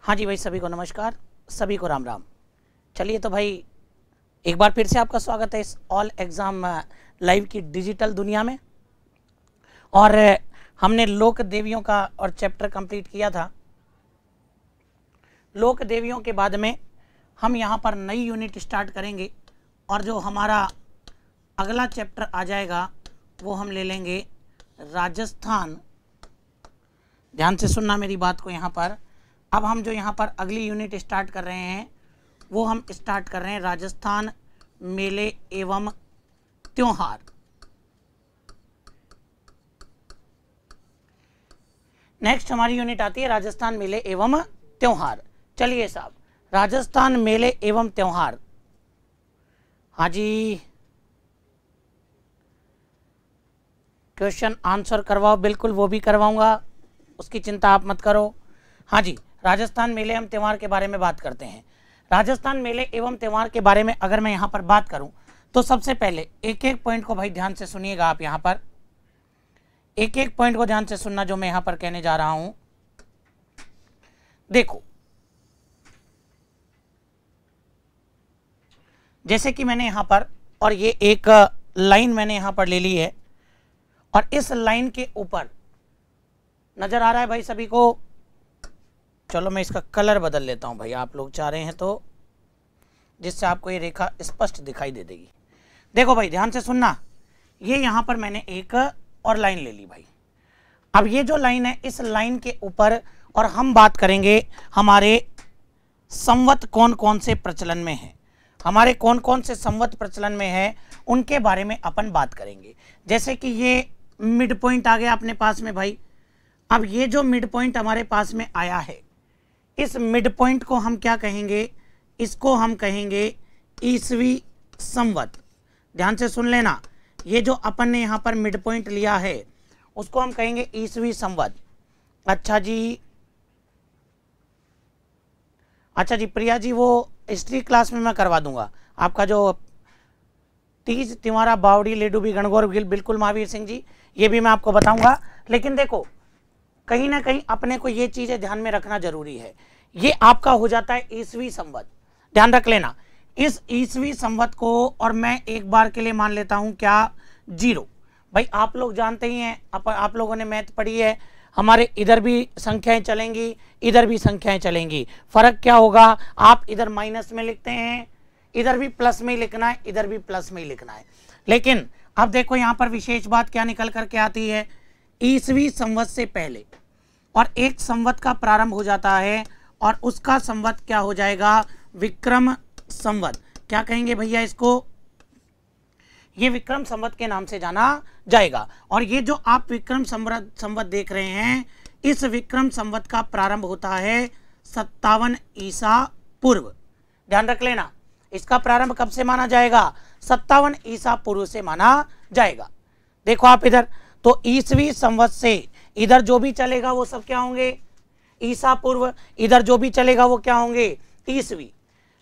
हाँ जी भाई, सभी को नमस्कार, सभी को राम राम। चलिए तो भाई एक बार फिर से आपका स्वागत है इस ऑल एग्ज़ाम लाइव की डिजिटल दुनिया में। और हमने लोक देवियों का और चैप्टर कंप्लीट किया था। लोक देवियों के बाद में हम यहाँ पर नई यूनिट स्टार्ट करेंगे और जो हमारा अगला चैप्टर आ जाएगा वो हम ले लेंगे राजस्थान। ध्यान से सुनना मेरी बात को यहाँ पर। अब हम जो यहाँ पर अगली यूनिट स्टार्ट कर रहे हैं वो हम स्टार्ट कर रहे हैं राजस्थान मेले एवं त्योहार। नेक्स्ट हमारी यूनिट आती है राजस्थान मेले एवं त्योहार। चलिए साहब, राजस्थान मेले एवं त्योहार। हाँ जी, क्वेश्चन आंसर करवाओ, बिल्कुल वो भी करवाऊंगा, उसकी चिंता आप मत करो। हाँ जी, राजस्थान मेले एवं त्यौहार के बारे में बात करते हैं। राजस्थान मेले एवं त्यौहार के बारे में अगर मैं यहाँ पर बात करूँ तो सबसे पहले एक एक पॉइंट को भाई ध्यान से सुनिएगा। आप यहाँ पर एक एक पॉइंट को ध्यान से सुनना जो मैं यहाँ पर कहने जा रहा हूँ। देखो, जैसे कि मैंने यहाँ पर, और ये एक लाइन मैंने यहाँ पर ले ली है और इस लाइन के ऊपर नजर आ रहा है भाई सभी को। चलो मैं इसका कलर बदल लेता हूं भाई, आप लोग चाह रहे हैं तो, जिससे आपको ये रेखा स्पष्ट दिखाई दे देगी। देखो भाई ध्यान से सुनना, ये यहां पर मैंने एक और लाइन ले ली भाई। अब ये जो लाइन है, इस लाइन के ऊपर और हम बात करेंगे हमारे संवत कौन कौन से प्रचलन में है, हमारे कौन कौन से संवत प्रचलन में है उनके बारे में अपन बात करेंगे। जैसे कि ये मिड पॉइंट आ गया अपने पास में भाई। अब ये जो मिड पॉइंट हमारे पास में आया है, इस मिड पॉइंट को हम क्या कहेंगे? इसको हम कहेंगे ईसवी संवत। ध्यान से सुन लेना, ये जो अपन ने यहाँ पर मिड पॉइंट लिया है उसको हम कहेंगे ईसवी संवत। अच्छा जी प्रिया जी, वो हिस्ट्री क्लास में मैं करवा दूंगा आपका जो तीज तिवारा बावड़ी लेडूबी गणगौर बिल्कुल महावीर सिंह जी, ये भी मैं आपको बताऊंगा। लेकिन देखो, कहीं ना कहीं अपने को ये चीजें ध्यान में रखना जरूरी है। ये आपका हो जाता है ईसवी संवत, ध्यान रख लेना। इस ईसवी संवत को और मैं एक बार के लिए मान लेता हूं क्या, 0। भाई आप लोग जानते ही हैं, आप लोगों ने मैथ पढ़ी है, हमारे इधर भी संख्याएं चलेंगी, इधर भी संख्याएं चलेंगी। फर्क क्या होगा? आप इधर माइनस में लिखते हैं, इधर भी प्लस में ही लिखना है, इधर भी प्लस में ही लिखना है। लेकिन अब देखो यहाँ पर विशेष बात क्या निकल करके आती है, ईसवी संवत से पहले और एक संवत का प्रारंभ हो जाता है और उसका संवत क्या हो जाएगा? विक्रम संवत। क्या कहेंगे भैया इसको? ये विक्रम संवत के नाम से जाना जाएगा। और ये जो आप विक्रम संवत देख रहे हैं, इस विक्रम संवत का प्रारंभ होता है 57 ईसा पूर्व। ध्यान रख लेना, इसका प्रारंभ कब से माना जाएगा? 57 ईसा पूर्व से माना जाएगा। देखो आप इधर, तो ईसवी संवत से इधर जो भी चलेगा वो सब क्या होंगे? ईसा पूर्व। इधर जो भी चलेगा वो क्या होंगे? ईसवी।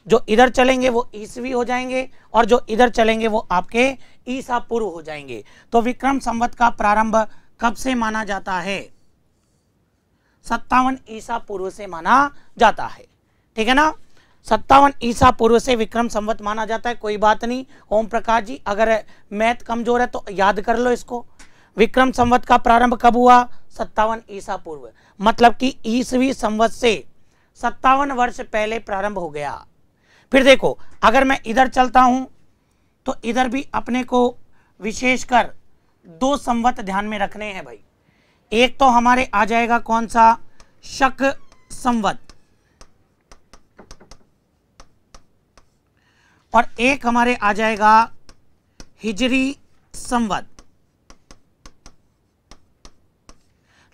जो इधर चलेंगे वो ईसवी हो जाएंगे और जो इधर चलेंगे वो आपके ईसा पूर्व हो जाएंगे। तो विक्रम संवत का प्रारंभ कब से माना जाता है? 57 ईसा पूर्व से माना जाता है। ठीक है ना? 57 ईसा पूर्व से विक्रम संवत माना जाता है। कोई बात नहीं ओम प्रकाश जी, अगर मैथ कमजोर है तो याद कर लो इसको। विक्रम संवत का प्रारंभ कब हुआ? 57 ईसा पूर्व। मतलब कि ईसवी संवत से 57 वर्ष पहले प्रारंभ हो गया। फिर देखो, अगर मैं इधर चलता हूं तो इधर भी अपने को विशेषकर 2 संवत ध्यान में रखने हैं भाई। एक तो हमारे आ जाएगा कौन सा? शक संवत, और एक हमारे आ जाएगा हिजरी संवत।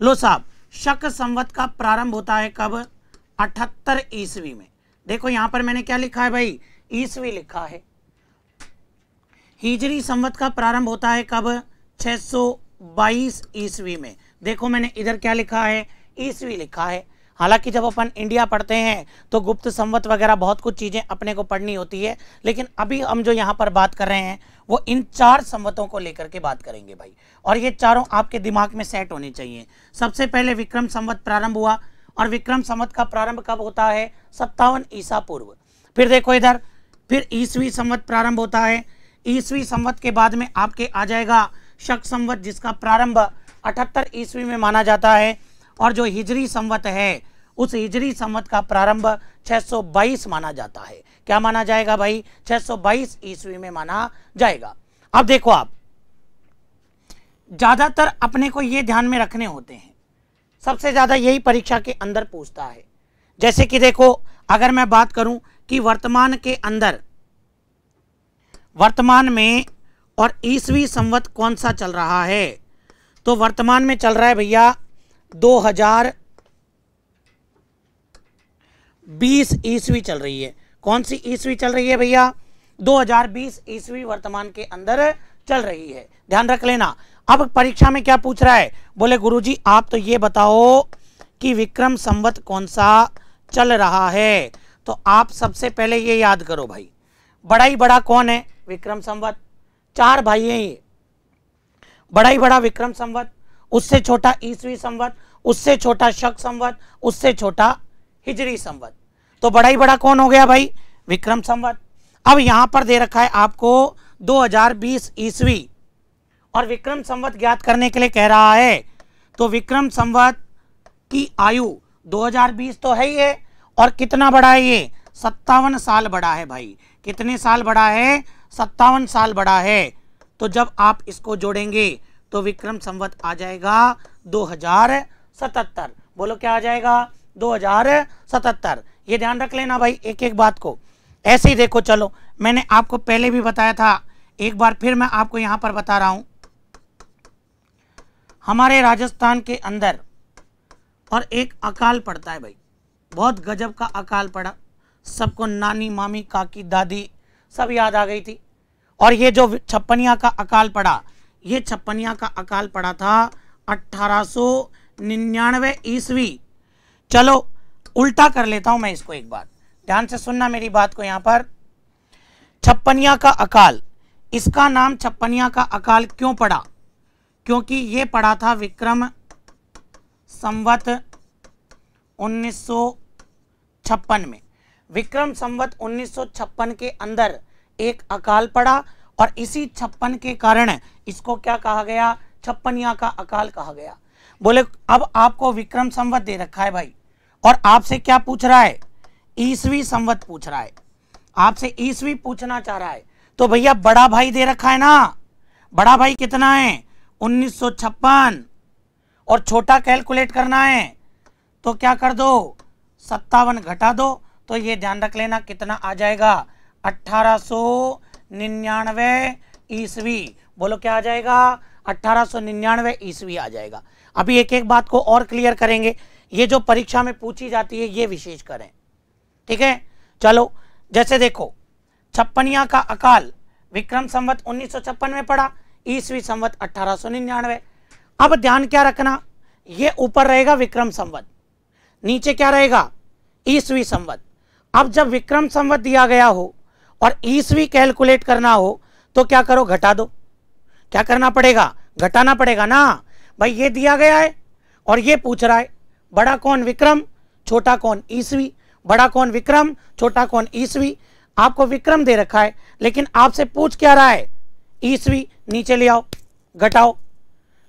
लो साहब, शक संवत का प्रारंभ होता है कब? 78 ईस्वी में। देखो यहां पर मैंने क्या लिखा है भाई? ईस्वी लिखा है। हिजरी संवत का प्रारंभ होता है कब? 622 ईस्वी में। देखो मैंने इधर क्या लिखा है? ईस्वी लिखा है। हालांकि जब अपन इंडिया पढ़ते हैं तो गुप्त संवत वगैरह बहुत कुछ चीज़ें अपने को पढ़नी होती है, लेकिन अभी हम जो यहाँ पर बात कर रहे हैं वो इन 4 संवतों को लेकर के बात करेंगे भाई, और ये चारों आपके दिमाग में सेट होने चाहिए। सबसे पहले विक्रम संवत प्रारंभ हुआ और विक्रम संवत का प्रारंभ कब होता है? 57 ईसा पूर्व। फिर देखो इधर, फिर ईसवी संवत प्रारंभ होता है। ईसवी संवत के बाद में आपके आ जाएगा शक संवत, जिसका प्रारंभ 78 ईस्वी में माना जाता है। और जो हिजरी संवत है, उस हिजरी संवत का प्रारंभ 622 माना जाता है। क्या माना जाएगा भाई? 622 ईस्वी में माना जाएगा। अब देखो आप, ज्यादातर अपने को ये ध्यान में रखने होते हैं, सबसे ज्यादा यही परीक्षा के अंदर पूछता है। जैसे कि देखो, अगर मैं बात करूं कि वर्तमान के अंदर, वर्तमान में और ईसवी संवत कौन सा चल रहा है, तो वर्तमान में चल रहा है भैया 2020 ईस्वी चल रही है। कौन सी ईस्वी चल रही है भैया? 2020 ईस्वी वर्तमान के अंदर चल रही है, ध्यान रख लेना। अब परीक्षा में क्या पूछ रहा है? बोले गुरुजी आप तो ये बताओ कि विक्रम संवत कौन सा चल रहा है। तो आप सबसे पहले ये याद करो भाई, बड़ा ही बड़ा कौन है? विक्रम संवत। 4 भाई हैं ये, बड़ा ही बड़ा विक्रम संवत, उससे छोटा ईसवी संवत, उससे छोटा शक संवत, उससे छोटा हिजरी संवत। तो बड़ा ही बड़ा कौन हो गया भाई? विक्रम संवत। अब यहां पर दे रखा है आपको 2020 ईस्वी, और विक्रम संवत ज्ञात करने के लिए कह रहा है। तो विक्रम संवत की आयु 2020 तो है ही है, और कितना बड़ा है ये? 57 साल बड़ा है भाई। कितने साल बड़ा है? 57 साल बड़ा है। तो जब आप इसको जोड़ेंगे तो विक्रम संवत आ जाएगा 2077। बोलो क्या आ जाएगा? 2077। ये ध्यान रख लेना भाई एक एक बात को। ऐसे ही देखो, चलो मैंने आपको पहले भी बताया था, एक बार फिर मैं आपको यहां पर बता रहा हूं। हमारे राजस्थान के अंदर और एक अकाल पड़ता है भाई, बहुत गजब का अकाल पड़ा। सबको नानी मामी काकी दादी सब याद आ गई थी। और ये जो छप्पनिया का अकाल पड़ा, ये छप्पनिया का अकाल पड़ा था 1899 ईस्वी। चलो उल्टा कर लेता हूं मैं इसको, एक बार ध्यान से सुनना मेरी बात को। यहां पर छप्पनिया का अकाल, इसका नाम छप्पनिया का अकाल क्यों पड़ा? क्योंकि ये पड़ा था विक्रम संवत 1956 में। विक्रम संवत 1956 के अंदर एक अकाल पड़ा, और इसी 56 के कारण इसको क्या कहा गया? छप्पनिया का अकाल कहा गया। बोले अब आपको विक्रम संवत दे रखा है भाई, और आपसे क्या पूछ रहा है? ईसवी संवत पूछ रहा है, आपसे ईसवी पूछना चाह रहा है। तो भैया बड़ा भाई दे रखा है ना, बड़ा भाई कितना है? 1956। और छोटा कैलकुलेट करना है तो क्या कर दो? 57 घटा दो। तो ये ध्यान रख लेना कितना आ जाएगा? 1899 ईस्वी। बोलो क्या आ जाएगा? 1899 ईस्वी आ जाएगा। अभी एक एक बात को और क्लियर करेंगे, ये जो परीक्षा में पूछी जाती है ये विशेष करें, ठीक है। चलो जैसे देखो, छप्पनिया का अकाल विक्रम संवत 1956 में पड़ा, ईस्वी संवत 1899। अब ध्यान क्या रखना, ये ऊपर रहेगा विक्रम संवत, नीचे क्या रहेगा? ईस्वी संवत। अब जब विक्रम संवत दिया गया हो और ईस्वी कैलकुलेट करना हो तो क्या करो? घटा दो। क्या करना पड़ेगा? घटाना पड़ेगा ना भाई। ये दिया गया है और ये पूछ रहा है बड़ा कौन? विक्रम, छोटा कौन? ईस्वी। बड़ा कौन? विक्रम, छोटा कौन? ईस्वी। आपको विक्रम दे रखा है लेकिन आपसे पूछ क्या रहा है? ईस्वी। नीचे ले आओ, घटाओ,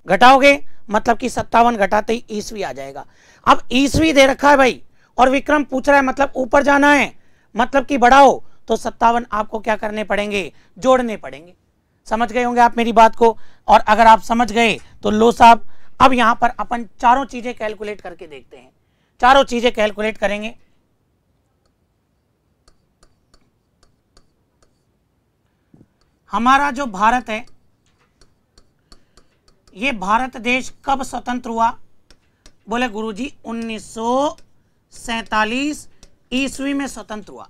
घटाओगे मतलब कि 57 घटाते ही ईस्वी आ जाएगा। अब ईस्वी दे रखा है भाई और विक्रम पूछ रहा है, मतलब ऊपर जाना है, मतलब कि बढ़ाओ, तो 57 आपको क्या करने पड़ेंगे? जोड़ने पड़ेंगे। समझ गए होंगे आप मेरी बात को। और अगर आप समझ गए तो लो साहब, अब यहां पर अपन चारों चीजें कैलकुलेट करके देखते हैं। चारों चीजें कैलकुलेट करेंगे। हमारा जो भारत है, ये भारत देश कब स्वतंत्र हुआ? बोले गुरुजी 1947 ईस्वी में स्वतंत्र हुआ।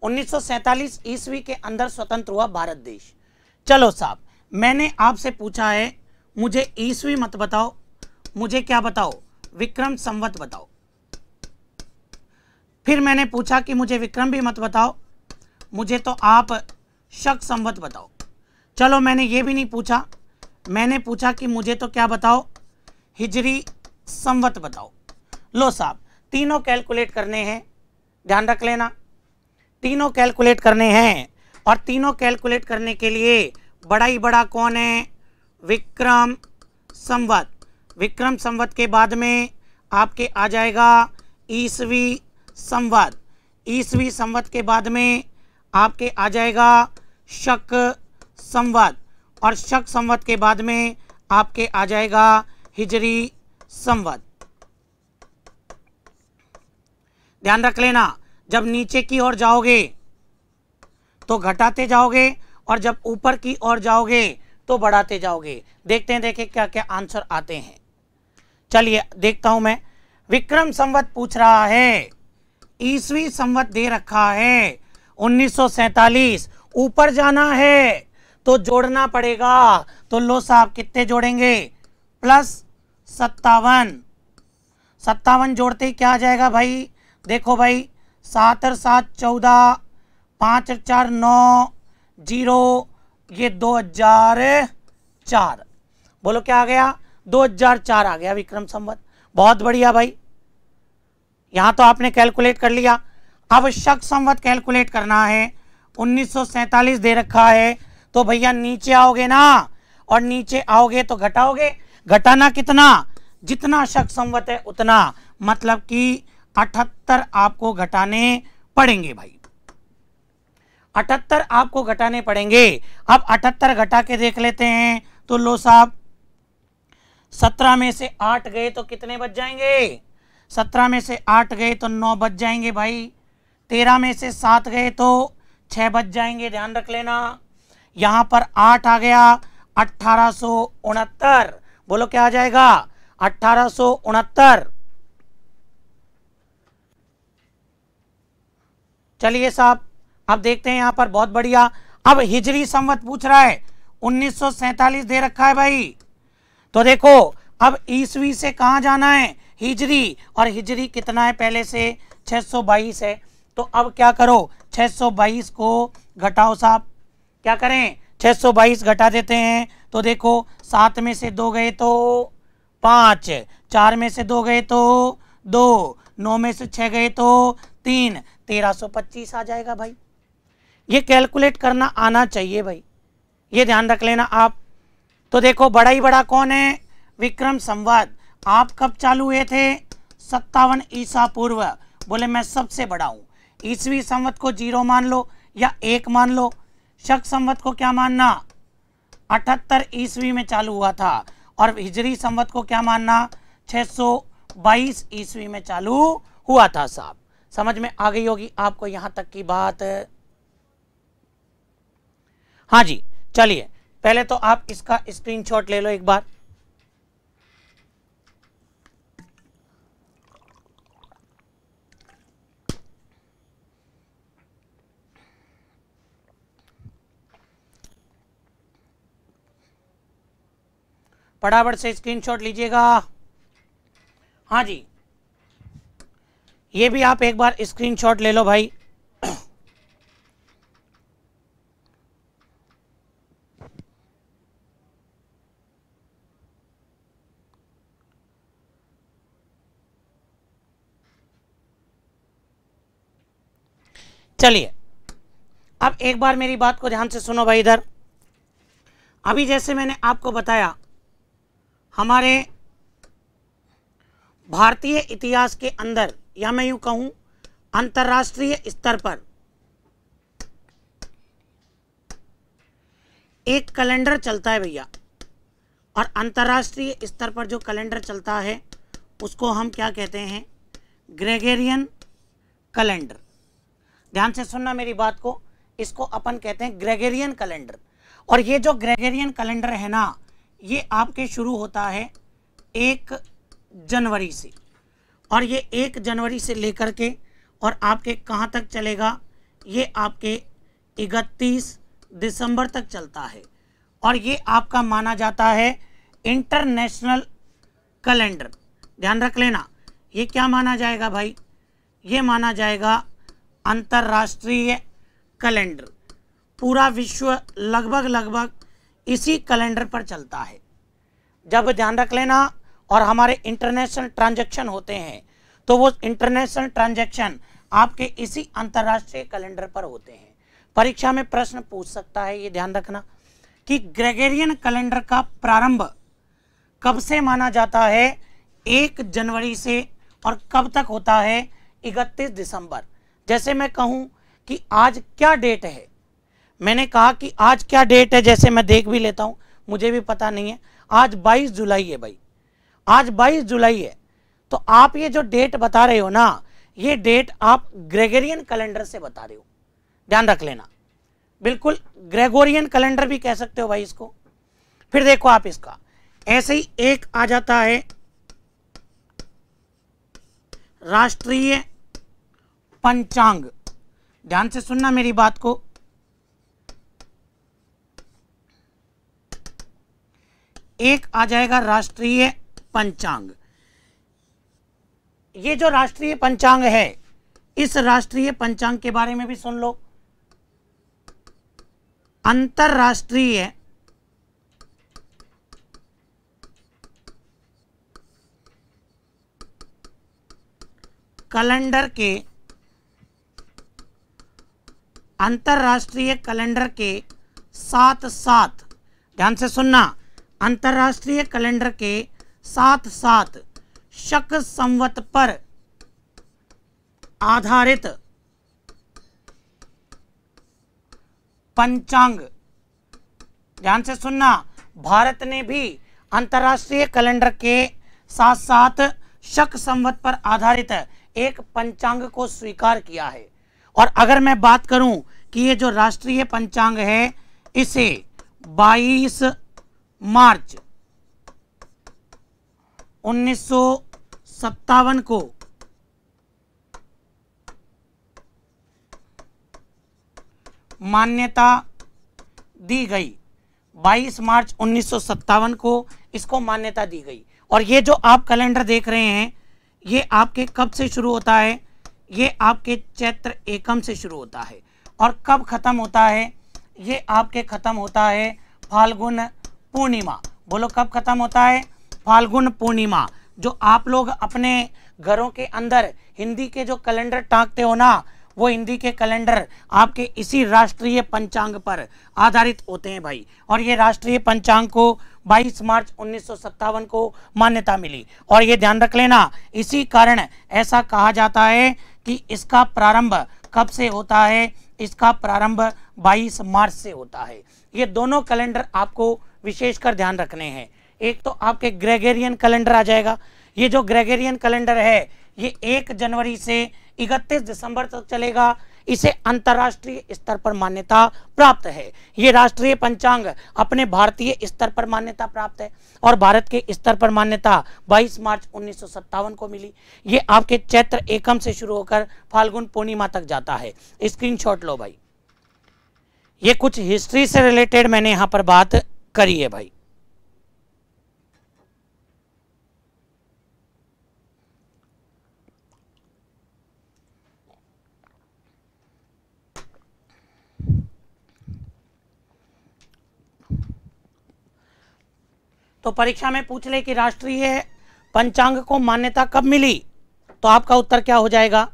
1947 ईस्वी के अंदर स्वतंत्र हुआ भारत देश। चलो साहब, मैंने आपसे पूछा है मुझे ईस्वी मत बताओ, मुझे क्या बताओ? विक्रम संवत बताओ। फिर मैंने पूछा कि मुझे विक्रम भी मत बताओ, मुझे तो आप शक संवत बताओ। चलो मैंने ये भी नहीं पूछा, मैंने पूछा कि मुझे तो क्या बताओ? हिजरी संवत बताओ। लो साहब, तीनों कैलकुलेट करने हैं, ध्यान रख लेना, तीनों कैलकुलेट करने हैं। और तीनों कैलकुलेट करने के लिए बड़ा ही बड़ा कौन है? विक्रम संवत। विक्रम संवत के बाद में आपके आ जाएगा ईसवी संवत। ईसवी संवत के बाद में आपके आ जाएगा शक संवत। और शक संवत के बाद में आपके आ जाएगा हिजरी संवत। ध्यान रख लेना, जब नीचे की ओर जाओगे तो घटाते जाओगे और जब ऊपर की ओर जाओगे तो बढ़ाते जाओगे। देखते हैं देखें क्या क्या आंसर आते हैं। चलिए देखता हूं मैं। विक्रम संवत पूछ रहा है, ईसवी संवत दे रखा है 1947, ऊपर जाना है तो जोड़ना पड़ेगा। तो लो साहब कितने जोड़ेंगे? +57। 57 जोड़ते ही क्या आ जाएगा भाई? देखो भाई, 7 और 7 14, 5 और 4 9, 0, ये 2004। बोलो क्या आ गया? 2004 आ गया विक्रम संवत। बहुत बढ़िया भाई, यहां तो आपने कैलकुलेट कर लिया। अब शक संवत कैलकुलेट करना है। 1947 दे रखा है, तो भैया नीचे आओगे ना, और नीचे आओगे तो घटाओगे। घटाना कितना? जितना शक संवत है उतना, मतलब कि 78 आपको घटाने पड़ेंगे भाई। 78 आपको घटाने पड़ेंगे। अब 78 घटा के देख लेते हैं। तो लो साहब, 17 में से 8 गए तो कितने बच जाएंगे? 17 में से 8 गए तो 9 बच जाएंगे भाई। 13 में से 7 गए तो 6 बच जाएंगे। ध्यान रख लेना, यहां पर 8 आ गया, 1869। बोलो क्या आ जाएगा? 1869। चलिए साहब, अब देखते हैं यहां पर, बहुत बढ़िया। अब हिजरी संवत पूछ रहा है, 1947 दे रखा है भाई। तो देखो, अब ईसवी से कहां जाना है? हिजरी। और हिजरी कितना है पहले से? 622 है। तो अब क्या करो, 622 को घटाओ साहब। क्या करें? 622 घटा देते हैं। तो देखो, 7 में से 2 गए तो 5, 4 में से 2 गए तो 2, 9 में से 6 गए तो 3, 1325 आ जाएगा भाई। ये कैलकुलेट करना आना चाहिए भाई, ये ध्यान रख लेना आप। तो देखो, बड़ा ही बड़ा कौन है? विक्रम संवत। आप कब चालू हुए थे? 57 ईसा पूर्व। बोले मैं सबसे बड़ा हूं। ईसवी संवत को 0 मान लो या 1 मान लो। शक संवत को क्या मानना? 78 ईस्वी में चालू हुआ था। और हिजरी संवत को क्या मानना? 622 ईस्वी में चालू हुआ था साहब। समझ में आ गई होगी आपको यहां तक की बात? हाँ जी, चलिए पहले तो आप इसका स्क्रीनशॉट ले लो एक बार। फटाफट से स्क्रीनशॉट लीजिएगा। हाँ जी, ये भी आप एक बार स्क्रीनशॉट ले लो भाई। चलिए, अब एक बार मेरी बात को ध्यान से सुनो भाई। इधर अभी जैसे मैंने आपको बताया, हमारे भारतीय इतिहास के अंदर, या मैं यूं कहूं अंतर्राष्ट्रीय स्तर पर, एक कैलेंडर चलता है भैया। और अंतर्राष्ट्रीय स्तर पर जो कैलेंडर चलता है उसको हम क्या कहते हैं? Gregorian calendar. ध्यान से सुनना मेरी बात को, इसको अपन कहते हैं ग्रेगोरियन कैलेंडर। और ये जो ग्रेगोरियन कैलेंडर है ना, ये आपके शुरू होता है 1 जनवरी से। और ये 1 जनवरी से लेकर के और आपके कहाँ तक चलेगा? ये आपके 31 दिसंबर तक चलता है। और ये आपका माना जाता है इंटरनेशनल कैलेंडर। ध्यान रख लेना, ये क्या माना जाएगा भाई? ये माना जाएगा अंतर्राष्ट्रीय कैलेंडर। पूरा विश्व लगभग इसी कैलेंडर पर चलता है। जब ध्यान रख लेना, और हमारे इंटरनेशनल ट्रांजैक्शन होते हैं तो वो इंटरनेशनल ट्रांजैक्शन आपके इसी अंतरराष्ट्रीय कैलेंडर पर होते हैं। परीक्षा में प्रश्न पूछ सकता है, ये ध्यान रखना कि ग्रेगोरियन कैलेंडर का प्रारंभ कब से माना जाता है? 1 जनवरी से, और कब तक होता है? 31 दिसंबर। जैसे मैं कहूं कि आज क्या डेट है, मैंने कहा कि आज क्या डेट है, जैसे मैं देख भी लेता हूं, मुझे भी पता नहीं है। आज 22 जुलाई है भाई, आज 22 जुलाई है। तो आप ये जो डेट बता रहे हो ना, ये डेट आप ग्रेगोरियन कैलेंडर से बता रहे हो, ध्यान रख लेना। बिल्कुल ग्रेगोरियन कैलेंडर भी कह सकते हो भाई इसको। फिर देखो आप इसका ऐसे ही एक आ जाता है राष्ट्रीय पंचांग। ध्यान से सुनना मेरी बात को। एक आ जाएगा राष्ट्रीय पंचांग। ये जो राष्ट्रीय पंचांग है, इस राष्ट्रीय पंचांग के बारे में भी सुन लो। अंतरराष्ट्रीय कैलेंडर के, अंतरराष्ट्रीय कैलेंडर के साथ साथ, ध्यान से सुनना, अंतरराष्ट्रीय कैलेंडर के साथ साथ शक संवत पर आधारित पंचांग। ध्यान से सुनना, भारत ने भी अंतरराष्ट्रीय कैलेंडर के साथ साथ शक संवत पर आधारित एक पंचांग को स्वीकार किया है। और अगर मैं बात करूं कि ये जो राष्ट्रीय पंचांग है, इसे 22 मार्च 1957 को मान्यता दी गई। 22 मार्च 1957 को इसको मान्यता दी गई। और ये जो आप कैलेंडर देख रहे हैं, ये आपके कब से शुरू होता है? ये आपके चैत्र एकम से शुरू होता है। और कब खत्म होता है? ये आपके खत्म होता है फाल्गुन पूर्णिमा। बोलो कब खत्म होता है? फाल्गुन पूर्णिमा। जो आप लोग अपने घरों के अंदर हिंदी के जो कैलेंडर टांगते हो ना, वो हिंदी के कैलेंडर आपके इसी राष्ट्रीय पंचांग पर आधारित होते हैं भाई। और ये राष्ट्रीय पंचांग को 22 मार्च 1957 को मान्यता मिली। और ये ध्यान रख लेना, इसी कारण ऐसा कहा जाता है कि इसका प्रारंभ कब से होता है? इसका प्रारंभ 22 मार्च से होता है। ये दोनों कैलेंडर आपको विशेषकर ध्यान रखने हैं। एक तो आपके ग्रेगोरियन कैलेंडर आ जाएगा। ये जो ग्रेगोरियन कैलेंडर है, ये 1 जनवरी से 31 दिसंबर तक चलेगा। इसे अंतर्राष्ट्रीय स्तर पर मान्यता प्राप्त है। ये राष्ट्रीय पंचांग अपने भारतीय स्तर पर मान्यता प्राप्त है, और भारत के स्तर पर मान्यता 22 मार्च 1957 को मिली। ये आपके चैत्र एकम से शुरू होकर फाल्गुन पूर्णिमा तक जाता है। स्क्रीनशॉट लो भाई। ये कुछ हिस्ट्री से रिलेटेड मैंने यहां पर बात करी है भाई। तो परीक्षा में पूछ ले कि राष्ट्रीय पंचांग को मान्यता कब मिली, तो आपका उत्तर क्या हो जाएगा?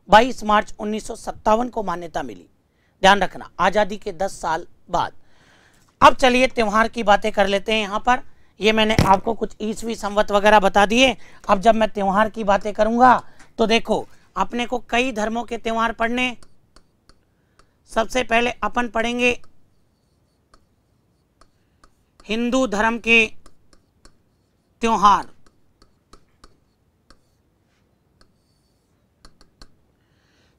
22 मार्च 1957 को मान्यता मिली। ध्यान रखना, आज़ादी के 10 साल बाद। अब चलिए त्यौहार की बातें कर लेते हैं। यहाँ पर ये मैंने आपको कुछ ईस्वी संवत वगैरह बता दिए। अब जब मैं त्यौहार की बातें करूँगा तो देखो, अपने को कई धर्मों के त्यौहार पढ़ने। सबसे पहले अपन पढ़ेंगे हिंदू धर्म के त्योहार।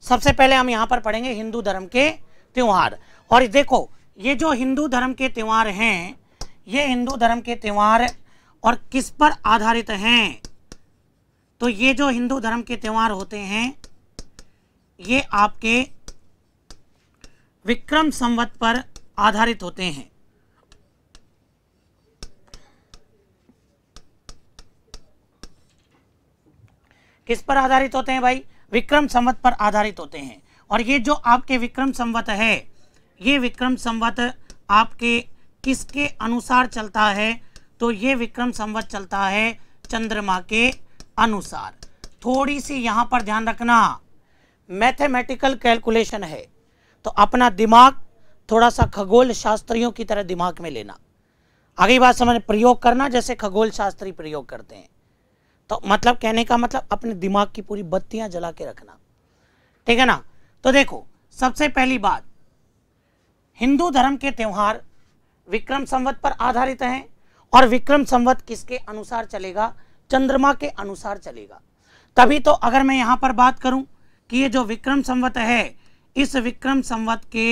सबसे पहले हम यहां पर पढ़ेंगे हिंदू धर्म के त्योहार। और देखो, ये जो हिंदू धर्म के त्योहार हैं, ये हिंदू धर्म के त्योहार और किस पर आधारित हैं? तो ये जो हिंदू धर्म के त्योहार होते हैं, ये आपके विक्रम संवत पर आधारित होते हैं। किस पर आधारित होते हैं भाई? विक्रम संवत पर आधारित होते हैं। और ये जो आपके विक्रम संवत है, ये विक्रम संवत आपके किसके अनुसार चलता है? तो ये विक्रम संवत चलता है चंद्रमा के अनुसार। थोड़ी सी यहां पर ध्यान रखना, मैथमेटिकल कैलकुलेशन है तो अपना दिमाग थोड़ा सा खगोल शास्त्रियों की तरह दिमाग में लेना। आगे बात समझ, प्रयोग करना जैसे खगोल शास्त्री प्रयोग करते हैं। तो मतलब कहने का मतलब अपने दिमाग की पूरी बत्तियां जला के रखना, ठीक है ना। तो देखो सबसे पहली बात, हिंदू धर्म के त्योहार विक्रम संवत पर आधारित हैं और विक्रम संवत किसके अनुसार चलेगा, चंद्रमा के अनुसार चलेगा। तभी तो अगर मैं यहां पर बात करूं कि ये जो विक्रम संवत है, इस विक्रम संवत के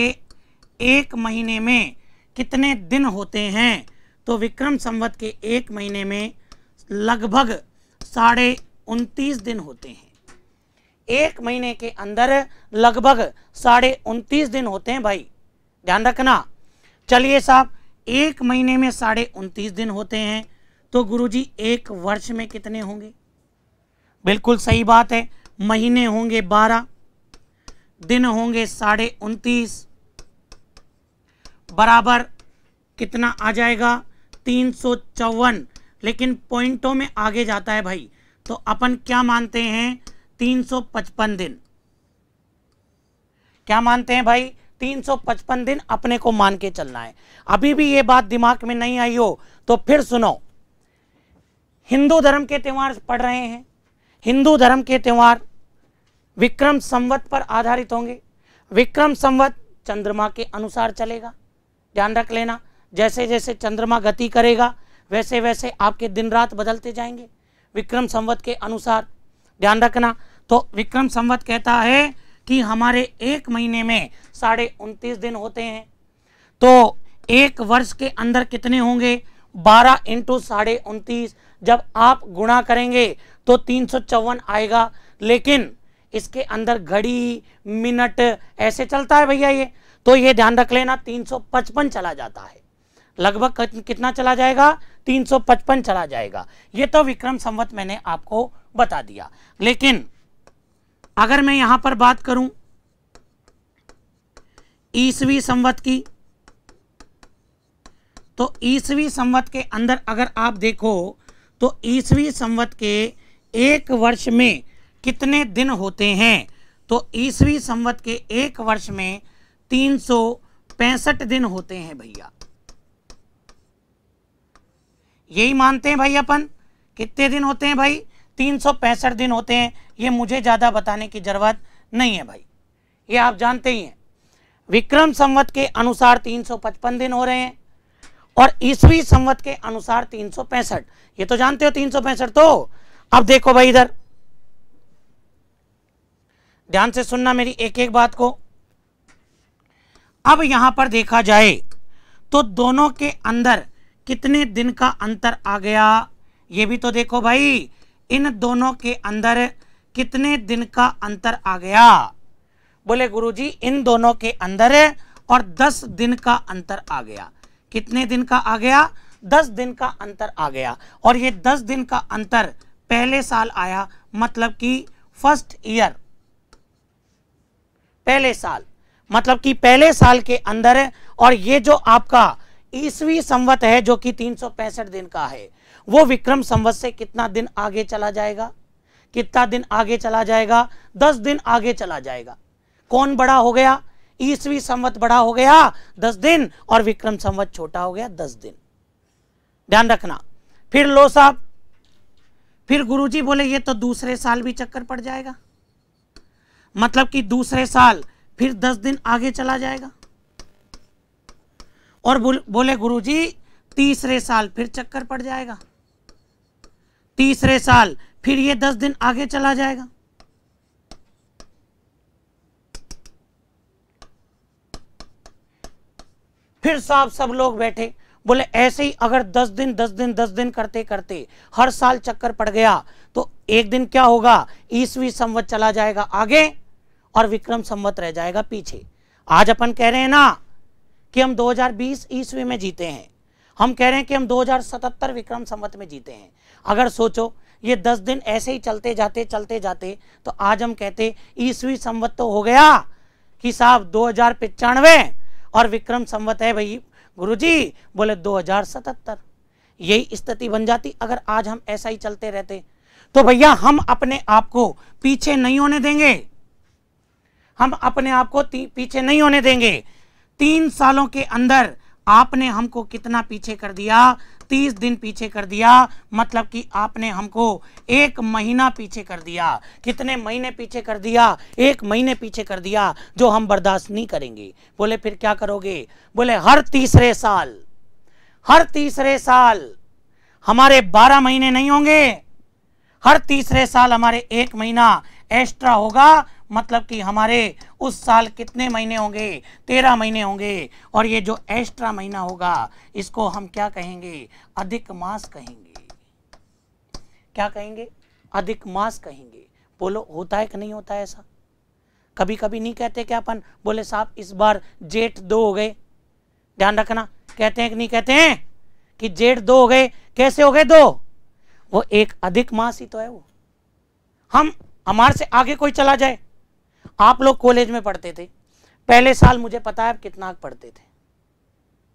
एक महीने में कितने दिन होते हैं, तो विक्रम संवत के एक महीने में लगभग 29.5 दिन होते हैं। एक महीने के अंदर लगभग 29.5 दिन होते हैं भाई, ध्यान रखना। चलिए साहब, एक महीने में 29.5 दिन होते हैं तो गुरुजी एक वर्ष में कितने होंगे? बिल्कुल सही बात है, महीने होंगे 12, दिन होंगे 29.5, बराबर कितना आ जाएगा 354। लेकिन पॉइंटों में आगे जाता है भाई, तो अपन क्या मानते हैं 355 दिन। क्या मानते हैं भाई 355 दिन अपने को मान के चलना है। अभी भी ये बात दिमाग में नहीं आई हो तो फिर सुनो, हिंदू धर्म के त्योहार पढ़ रहे हैं, हिंदू धर्म के त्योहार विक्रम संवत पर आधारित होंगे। विक्रम संवत चंद्रमा के अनुसार चलेगा, ध्यान रख लेना। जैसे जैसे चंद्रमा गति करेगा वैसे वैसे आपके दिन रात बदलते जाएंगे विक्रम संवत के अनुसार, ध्यान रखना। तो विक्रम संवत कहता है कि हमारे एक महीने में 29.5 दिन होते हैं, तो एक वर्ष के अंदर कितने होंगे 12 × 29.5। जब आप गुणा करेंगे तो 354 आएगा, लेकिन इसके अंदर घड़ी मिनट ऐसे चलता है भैया ये, तो ये ध्यान रख लेना 355 चला जाता है। लगभग कितना चला जाएगा 355 चला जाएगा। ये तो विक्रम संवत मैंने आपको बता दिया। लेकिन अगर मैं यहां पर बात करूं ईसवी संवत की, तो ईसवी संवत के अंदर अगर आप देखो तो ईसवी संवत के एक वर्ष में कितने दिन होते हैं, तो ईसवी संवत के एक वर्ष में 365 दिन होते हैं भैया। यही मानते हैं भाई अपन, कितने दिन होते हैं भाई 365 दिन होते हैं। ये मुझे ज्यादा बताने की जरूरत नहीं है भाई, ये आप जानते ही हैं। विक्रम संवत के अनुसार 355 दिन हो रहे हैं और ईसवी संवत के अनुसार 365, ये तो जानते हो 365। तो अब देखो भाई इधर ध्यान से सुनना मेरी एक एक बात को। अब यहां पर देखा जाए तो दोनों के अंदर कितने दिन का अंतर आ गया, ये भी तो देखो भाई, इन दोनों के अंदर कितने दिन का अंतर आ गया। बोले गुरुजी इन दोनों के अंदर और 10 दिन का अंतर आ गया। कितने दिन का आ गया 10 दिन का अंतर आ गया। और ये 10 दिन का अंतर पहले साल आया, मतलब कि फर्स्ट ईयर, पहले साल, मतलब कि पहले साल के अंदर। और ये जो आपका ईसवी संवत है जो कि 365 दिन का है, वो विक्रम संवत से कितना दिन आगे चला जाएगा, कितना दिन आगे चला जाएगा 10 दिन आगे चला जाएगा। कौन बड़ा हो गया, ईसवी संवत बड़ा हो गया 10 दिन और विक्रम संवत छोटा हो गया 10 दिन, ध्यान रखना। फिर लो साहब, फिर गुरुजी बोले ये तो दूसरे साल भी चक्कर पड़ जाएगा, मतलब कि दूसरे साल फिर 10 दिन आगे चला जाएगा। और बोले गुरुजी तीसरे साल फिर चक्कर पड़ जाएगा, तीसरे साल फिर ये 10 दिन आगे चला जाएगा। फिर साहब सब लोग बैठे, बोले ऐसे ही अगर 10 दिन 10 दिन 10 दिन करते करते हर साल चक्कर पड़ गया तो एक दिन क्या होगा, ईसवी संवत चला जाएगा आगे और विक्रम संवत रह जाएगा पीछे। आज अपन कह रहे हैं ना कि हम 2020 ईस्वी में जीते हैं, हम कह रहे हैं कि हम 2077 विक्रम संवत में जीते हैं। अगर सोचो ये 10 दिन ऐसे ही चलते जाते तो आज हम कहते ईस्वी संवत तो हो गया कि साहब 2095 और विक्रम संवत है भाई गुरुजी बोले 2077। यही स्थिति बन जाती अगर आज हम ऐसा ही चलते रहते। तो भैया हम अपने आप को पीछे नहीं होने देंगे, हम अपने आप को पीछे नहीं होने देंगे। 3 सालों के अंदर आपने हमको कितना पीछे कर दिया? 30 दिन पीछे कर दिया, मतलब कि आपने हमको 1 महीना पीछे कर दिया। कितने महीने पीछे कर दिया? 1 महीने पीछे कर दिया, जो हम बर्दाश्त नहीं करेंगे। बोले फिर क्या करोगे? बोले हर तीसरे साल हमारे 12 महीने नहीं होंगे, हर तीसरे साल हमारे 1 महीना एक्स्ट्रा होगा, मतलब कि हमारे उस साल कितने महीने होंगे? 13 महीने होंगे। और ये जो एक्स्ट्रा महीना होगा इसको हम क्या कहेंगे? अधिक मास कहेंगे। क्या कहेंगे? अधिक मास कहेंगे। बोलो होता है कि नहीं होता है ऐसा? कभी कभी नहीं कहते क्या अपन? बोले साहब इस बार जेठ 2 हो गए, ध्यान रखना, कहते हैं कि नहीं कहते हैं कि जेठ 2 हो गए? कैसे हो गए 2? वो एक अधिक मास ही तो है। वो हम हमारे से आगे कोई चला जाए, आप लोग कॉलेज में पढ़ते थे, पहले साल मुझे पता है आप कितना पढ़ते थे,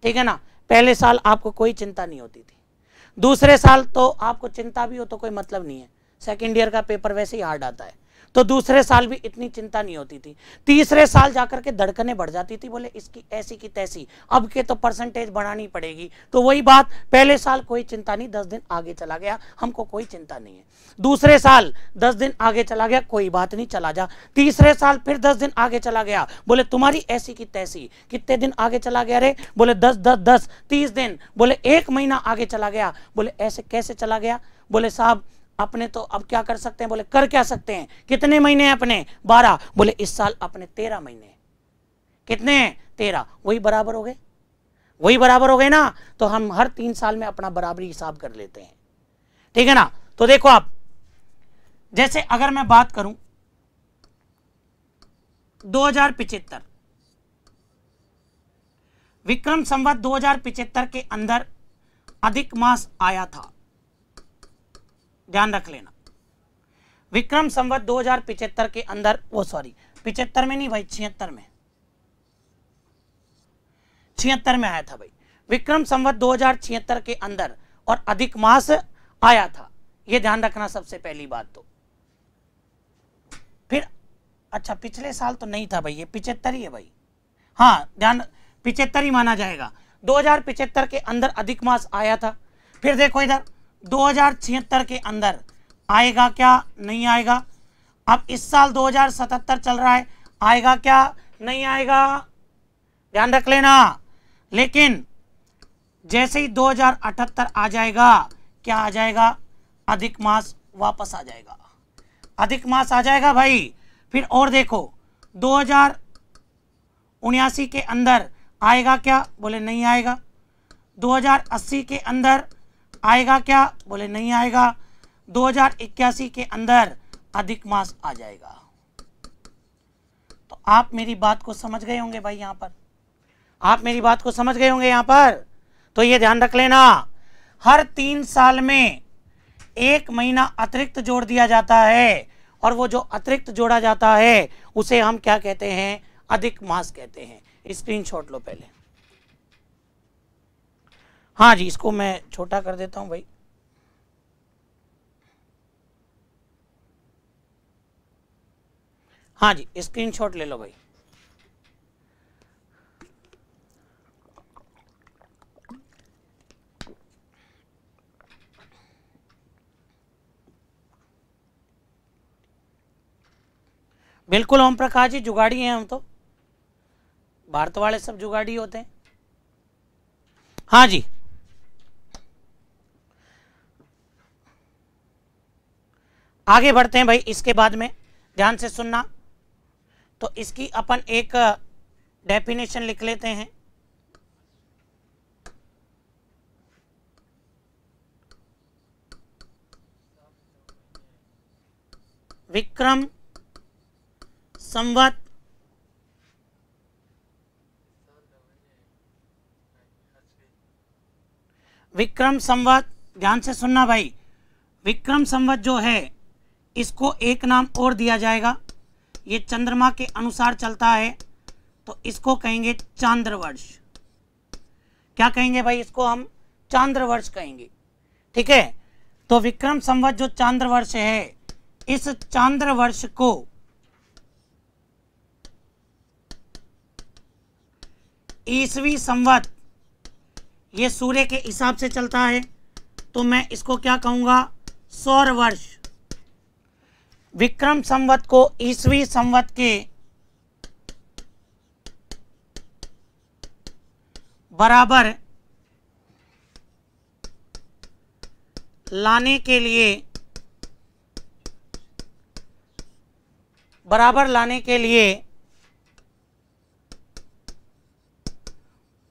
ठीक है ना? पहले साल आपको कोई चिंता नहीं होती थी, दूसरे साल तो आपको चिंता भी हो तो कोई मतलब नहीं है, सेकेंड ईयर का पेपर वैसे ही हार्ड आता है, तो दूसरे साल भी इतनी चिंता नहीं होती थी। तीसरे साल जाकर के धड़कनें बढ़ जाती थी, बोले इसकी ऐसी की तैसी, अब के तो परसेंटेज बढ़ानी पड़ेगी। तो वही बात, पहले साल कोई चिंता नहीं, 10 दिन आगे चला गया, हमको कोई चिंता नहीं है। दूसरे साल 10 दिन आगे चला गया, कोई बात नहीं, चला जा। तीसरे साल फिर 10 दिन आगे चला गया, बोले तुम्हारी ऐसी की तैसी। कितने दिन आगे चला गया रे? बोले 10 10 10 30 दिन। बोले 1 महीना आगे चला गया। बोले ऐसे कैसे चला गया? बोले साहब अपने तो अब क्या कर सकते हैं? बोले कर क्या सकते हैं? कितने महीने हैं अपने? 12। बोले इस साल अपने 13 महीने। कितने? 13। वही बराबर हो गए, वही बराबर हो गए ना। तो हम हर 3 साल में अपना बराबरी हिसाब कर लेते हैं, ठीक है ना? तो देखो आप, जैसे अगर मैं बात करूं 2075 विक्रम संवत 2075 के अंदर अधिक मास आया था, ध्यान रख लेना। विक्रम संवत 2075 के अंदर, वो सॉरी 75 में नहीं भाई, 76 में, 76 में आया था भाई। विक्रम संवत 2076 के अंदर और अधिक मास आया था, ये ध्यान रखना सबसे पहली बात। तो फिर अच्छा पिछले साल तो नहीं था भाई, ये 75 ही है भाई, हाँ ध्यान, 75 ही माना जाएगा। 2075 के अंदर अधिक मास आया था। फिर देखो इधर 2076 के अंदर आएगा क्या? नहीं आएगा। अब इस साल 2077 चल रहा है, आएगा क्या? नहीं आएगा, ध्यान रख लेना। लेकिन जैसे ही 2078 आ जाएगा, क्या आ जाएगा? अधिक मास वापस आ जाएगा, अधिक मास आ जाएगा भाई। फिर और देखो 2079 के अंदर आएगा क्या? बोले नहीं आएगा। 2080 के अंदर आएगा क्या? बोले नहीं आएगा। 2081 के अंदर अधिक मास आ जाएगा। तो आप मेरी बात को समझ गए होंगे भाई, यहां पर आप मेरी बात को समझ गए होंगे यहां पर। तो ये ध्यान रख लेना, हर 3 साल में 1 महीना अतिरिक्त जोड़ दिया जाता है, और वो जो अतिरिक्त जोड़ा जाता है उसे हम क्या कहते हैं? अधिक मास कहते हैं। स्क्रीनशॉट लो पहले। हाँ जी, इसको मैं छोटा कर देता हूं भाई। हाँ जी, स्क्रीनशॉट ले लो भाई। बिल्कुल ओम प्रकाश जी, जुगाड़ी हैं हम तो, भारत वाले सब जुगाड़ी होते हैं। हाँ जी, आगे बढ़ते हैं भाई। इसके बाद में ध्यान से सुनना, तो इसकी अपन एक डेफिनेशन लिख लेते हैं। विक्रम संवत विक्रम संवत, ध्यान से सुनना भाई, विक्रम संवत जो है इसको एक नाम और दिया जाएगा। ये चंद्रमा के अनुसार चलता है, तो इसको कहेंगे चांद्रवर्ष। क्या कहेंगे भाई? इसको हम चांद्रवर्ष कहेंगे, ठीक है। तो विक्रम संवत जो चांद्र वर्ष है, इस चांद्र वर्ष को ईसवी संवत, ये सूर्य के हिसाब से चलता है, तो मैं इसको क्या कहूंगा, सौर वर्ष। विक्रम संवत को ईसवी संवत के बराबर लाने के लिए,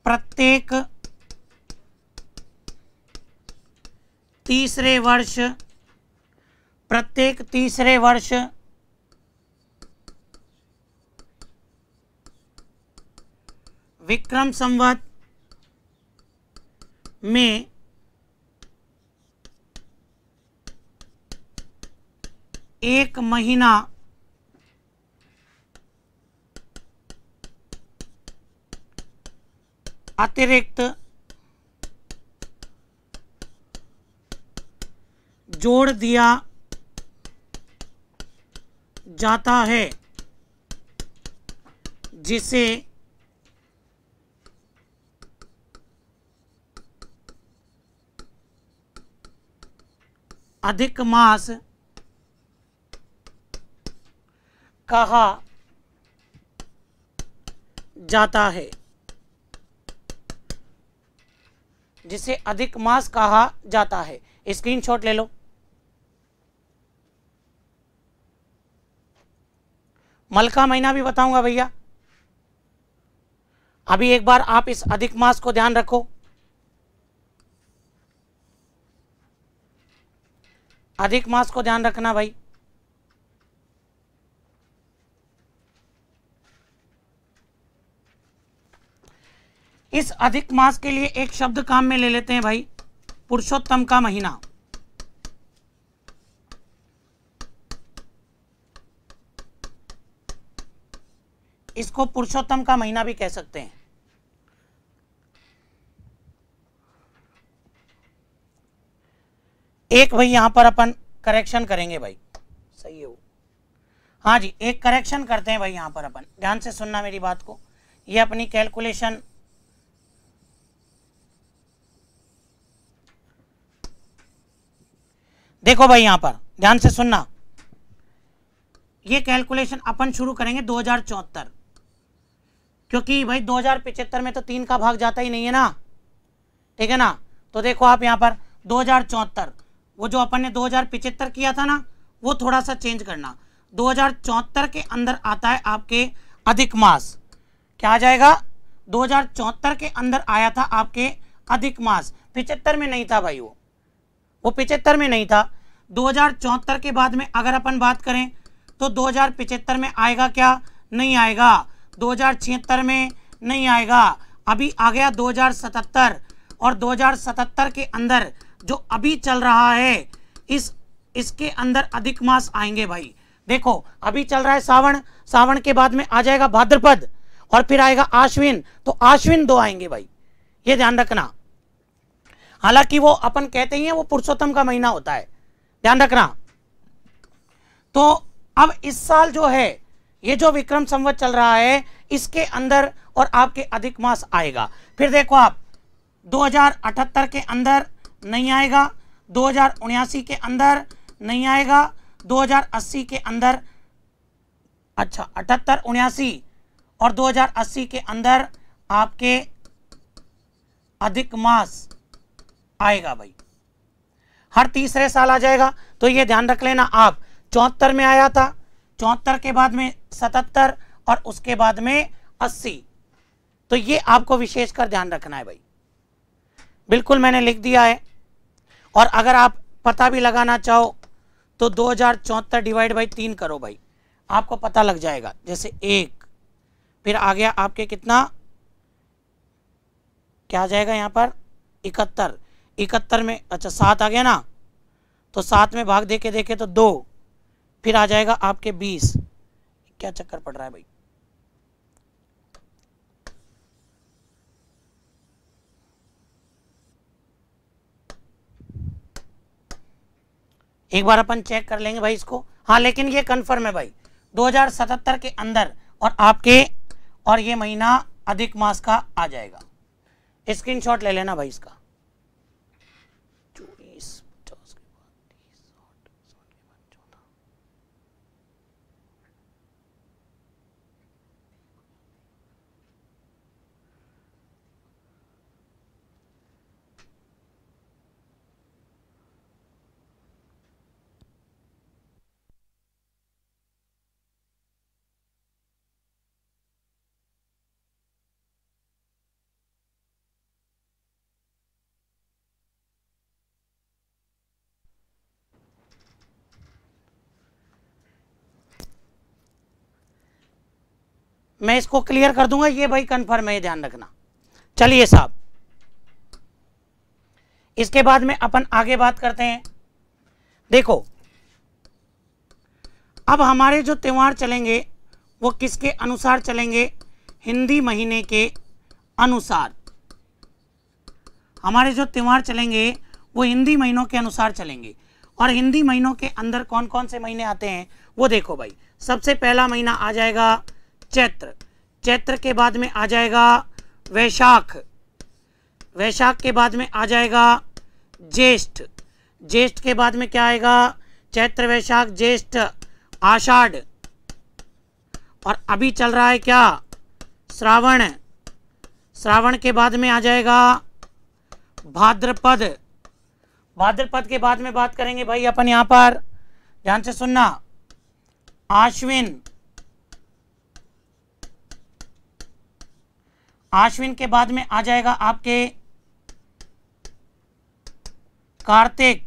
प्रत्येक तीसरे वर्ष विक्रम संवत में एक महीना अतिरिक्त जोड़ दिया जाता है, जिसे अधिक मास कहा जाता है, जिसे अधिक मास कहा जाता है। स्क्रीनशॉट ले लो। मल का महीना भी बताऊंगा भैया। अभी एक बार आप इस अधिक मास को ध्यान रखो। अधिक मास को ध्यान रखना भाई। इस अधिक मास के लिए एक शब्द काम में ले लेते हैं भाई, पुरुषोत्तम का महीना। इसको पुरुषोत्तम का महीना भी कह सकते हैं। एक भाई यहां पर अपन करेक्शन करेंगे भाई, सही है वो। हाँ जी, एक करेक्शन करते हैं भाई यहां पर अपन, ध्यान से सुनना मेरी बात को। ये अपनी कैलकुलेशन देखो भाई, यहां पर ध्यान से सुनना। ये कैलकुलेशन अपन शुरू करेंगे 2074, क्योंकि भाई 2075 में तो 3 का भाग जाता ही नहीं है ना, ठीक है ना। तो देखो आप यहां पर 2074, वो जो अपन ने 2075 किया था ना, वो थोड़ा सा चेंज करना। 2074 के अंदर आता है आपके अधिक मास। क्या आ जाएगा? 2074 के अंदर आया था आपके अधिक मास। 75 में नहीं था भाई, वो 75 में नहीं था। 2074 के बाद में अगर अपन बात करें तो 2075 में आएगा क्या? नहीं आएगा। 2076 में नहीं आएगा। अभी आ गया 2077, और 2077 के अंदर जो अभी चल रहा है इसके अंदर अधिक मास आएंगे भाई। देखो अभी चल रहा है सावन, सावन के बाद में आ जाएगा भाद्रपद, और फिर आएगा आश्विन, तो आश्विन 2 आएंगे भाई, ये ध्यान रखना। हालांकि वो अपन कहते ही हैं वो पुरुषोत्तम का महीना होता है, ध्यान रखना। तो अब इस साल जो है, ये जो विक्रम संवत चल रहा है, इसके अंदर और आपके अधिक मास आएगा। फिर देखो आप 2078 के अंदर नहीं आएगा, 2079 के अंदर नहीं आएगा, 2080 के अंदर, अच्छा 78, 79 और 2080 के अंदर आपके अधिक मास आएगा भाई। हर तीसरे साल आ जाएगा, तो ये ध्यान रख लेना आप। 74 में आया था, 74 के बाद में 77 और उसके बाद में 80, तो ये आपको विशेषकर ध्यान रखना है भाई। बिल्कुल मैंने लिख दिया है। और अगर आप पता भी लगाना चाहो तो 2074 डिवाइड बाई 3 करो भाई, आपको पता लग जाएगा। जैसे 1, फिर आ गया आपके कितना, क्या आ जाएगा यहाँ पर 71, 71 में अच्छा 7 आ गया ना, तो 7 में भाग देके देखे तो 2, फिर आ जाएगा आपके 20। क्या चक्कर पड़ रहा है भाई? एक बार अपन चेक कर लेंगे भाई इसको। हाँ लेकिन ये कन्फर्म है भाई 2077 के अंदर और आपके और ये महीना अधिक मास का आ जाएगा। स्क्रीनशॉट ले लेना भाई इसका। 24, 50 के बाद 30, 60, 60 के बाद 14। मैं इसको क्लियर कर दूंगा, ये भाई कंफर्म है, ध्यान रखना। चलिए साहब, इसके बाद में अपन आगे बात करते हैं। देखो अब हमारे जो त्योहार चलेंगे वो किसके अनुसार चलेंगे? हिंदी महीने के अनुसार। हमारे जो त्योहार चलेंगे वो हिंदी महीनों के अनुसार चलेंगे। और हिंदी महीनों के अंदर कौन कौन से महीने आते हैं वो देखो भाई। सबसे पहला महीना आ जाएगा चैत्र। चैत्र के बाद में आ जाएगा वैशाख। वैशाख के बाद में आ जाएगा ज्येष्ठ। ज्येष्ठ के बाद में क्या आएगा? चैत्र, वैशाख, ज्येष्ठ, आषाढ़। और अभी चल रहा है क्या? श्रावण। श्रावण के बाद में आ जाएगा भाद्रपद। भाद्रपद के बाद में बात करेंगे भाई अपन यहां पर, ध्यान से सुनना, आश्विन। आश्विन के बाद में आ जाएगा आपके कार्तिक।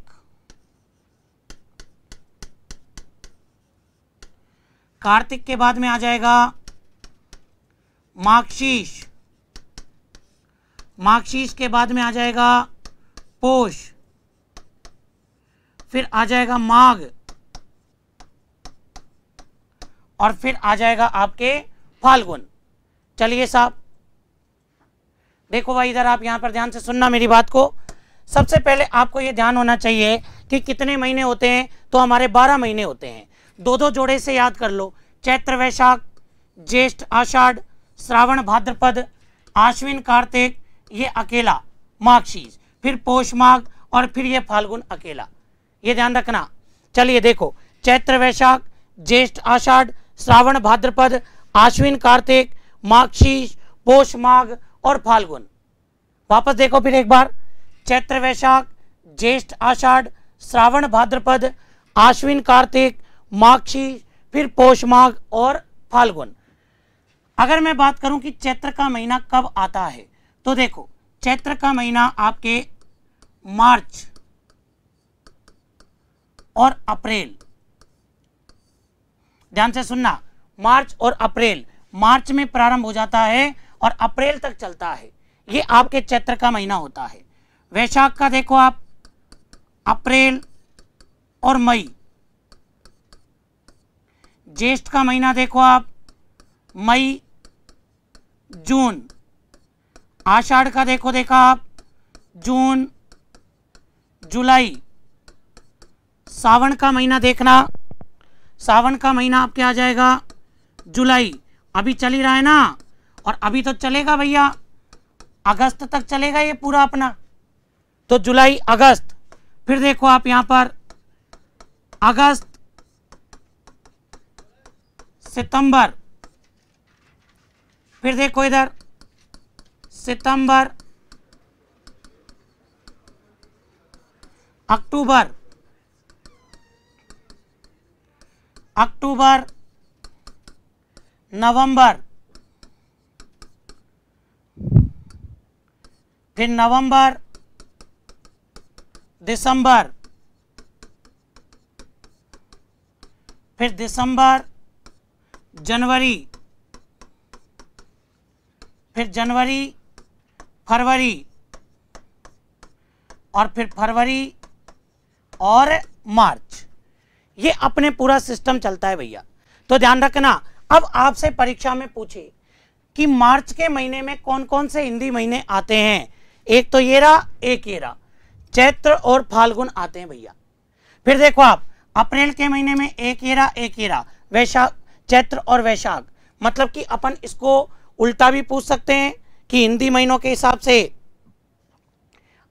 कार्तिक के बाद में आ जाएगा माघशीष। माघशीष के बाद में आ जाएगा पोष। फिर आ जाएगा माघ। और फिर आ जाएगा आपके फाल्गुन। चलिए साहब देखो भाई, इधर आप यहां पर ध्यान से सुनना मेरी बात को। सबसे पहले आपको यह ध्यान होना चाहिए कि कितने महीने होते हैं, तो हमारे 12 महीने होते हैं। दो दो जोड़े से याद कर लो, चैत्र वैशाख, ज्येष्ठ आषाढ़, श्रावण भाद्रपद, आश्विन कार्तिक, ये अकेला माघशीष, फिर पोष माघ, और फिर ये फाल्गुन अकेला, ये ध्यान रखना। चलिए देखो, चैत्र वैशाख, ज्येष्ठ आषाढ़, श्रावण भाद्रपद, आश्विन कार्तिक, माघशीष, पोष माघ और फाल्गुन। वापस देखो फिर एक बार, चैत्र वैशाख, ज्येष्ठ आषाढ़, श्रावण भाद्रपद, आश्विन कार्तिक, माघशीष, फिर पोष माघ और फाल्गुन। अगर मैं बात करूं कि चैत्र का महीना कब आता है, तो देखो चैत्र का महीना आपके मार्च और अप्रैल, ध्यान से सुनना, मार्च और अप्रैल। मार्च में प्रारंभ हो जाता है और अप्रैल तक चलता है, ये आपके चैत्र का महीना होता है। वैशाख का देखो आप, अप्रैल और मई। ज्येष्ठ का महीना देखो आप, मई जून। आषाढ़ का देखा आप, जून जुलाई। सावन का महीना देखना, सावन का महीना आपके आ जाएगा जुलाई। अभी चल ही रहा है ना, और अभी तो चलेगा भैया, अगस्त तक चलेगा ये पूरा अपना, तो जुलाई अगस्त। फिर देखो आप यहां पर अगस्त सितंबर। फिर देखो इधर सितंबर अक्टूबर, अक्टूबर नवंबर, फिर नवंबर दिसंबर, फिर दिसंबर जनवरी, फिर जनवरी फरवरी, और फिर फरवरी और मार्च। ये अपने पूरा सिस्टम चलता है भैया, तो ध्यान रखना। अब आपसे परीक्षा में पूछे कि मार्च के महीने में कौन कौन से हिंदी महीने आते हैं, एक तो ये रहा, एक ये रहा, चैत्र और फाल्गुन आते हैं भैया। फिर देखो आप अप्रैल के महीने में एक येरा वैशाख, चैत्र और वैशाख, मतलब कि अपन इसको उल्टा भी पूछ सकते हैं कि हिंदी महीनों के हिसाब से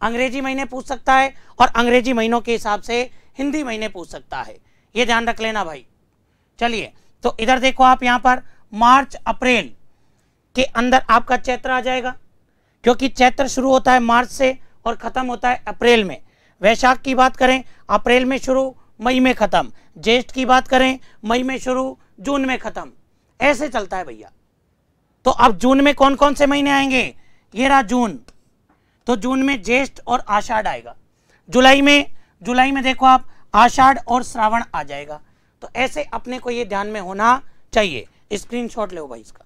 अंग्रेजी महीने पूछ सकता है और अंग्रेजी महीनों के हिसाब से हिंदी महीने पूछ सकता है, ये ध्यान रख लेना भाई। चलिए तो इधर देखो आप, यहाँ पर मार्च अप्रैल के अंदर आपका चैत्र आ जाएगा, क्योंकि चैत्र शुरू होता है मार्च से और खत्म होता है अप्रैल में। वैशाख की बात करें अप्रैल में शुरू मई में खत्म, ज्येष्ठ की बात करें मई में शुरू जून में खत्म, ऐसे चलता है भैया। तो अब जून में कौन कौन से महीने आएंगे, ये रहा जून, तो जून में ज्येष्ठ और आषाढ़ आएगा। जुलाई में देखो आप आषाढ़ और श्रावण आ जाएगा। तो ऐसे अपने को ये ध्यान में होना चाहिए। स्क्रीनशॉट लो भाई इसका।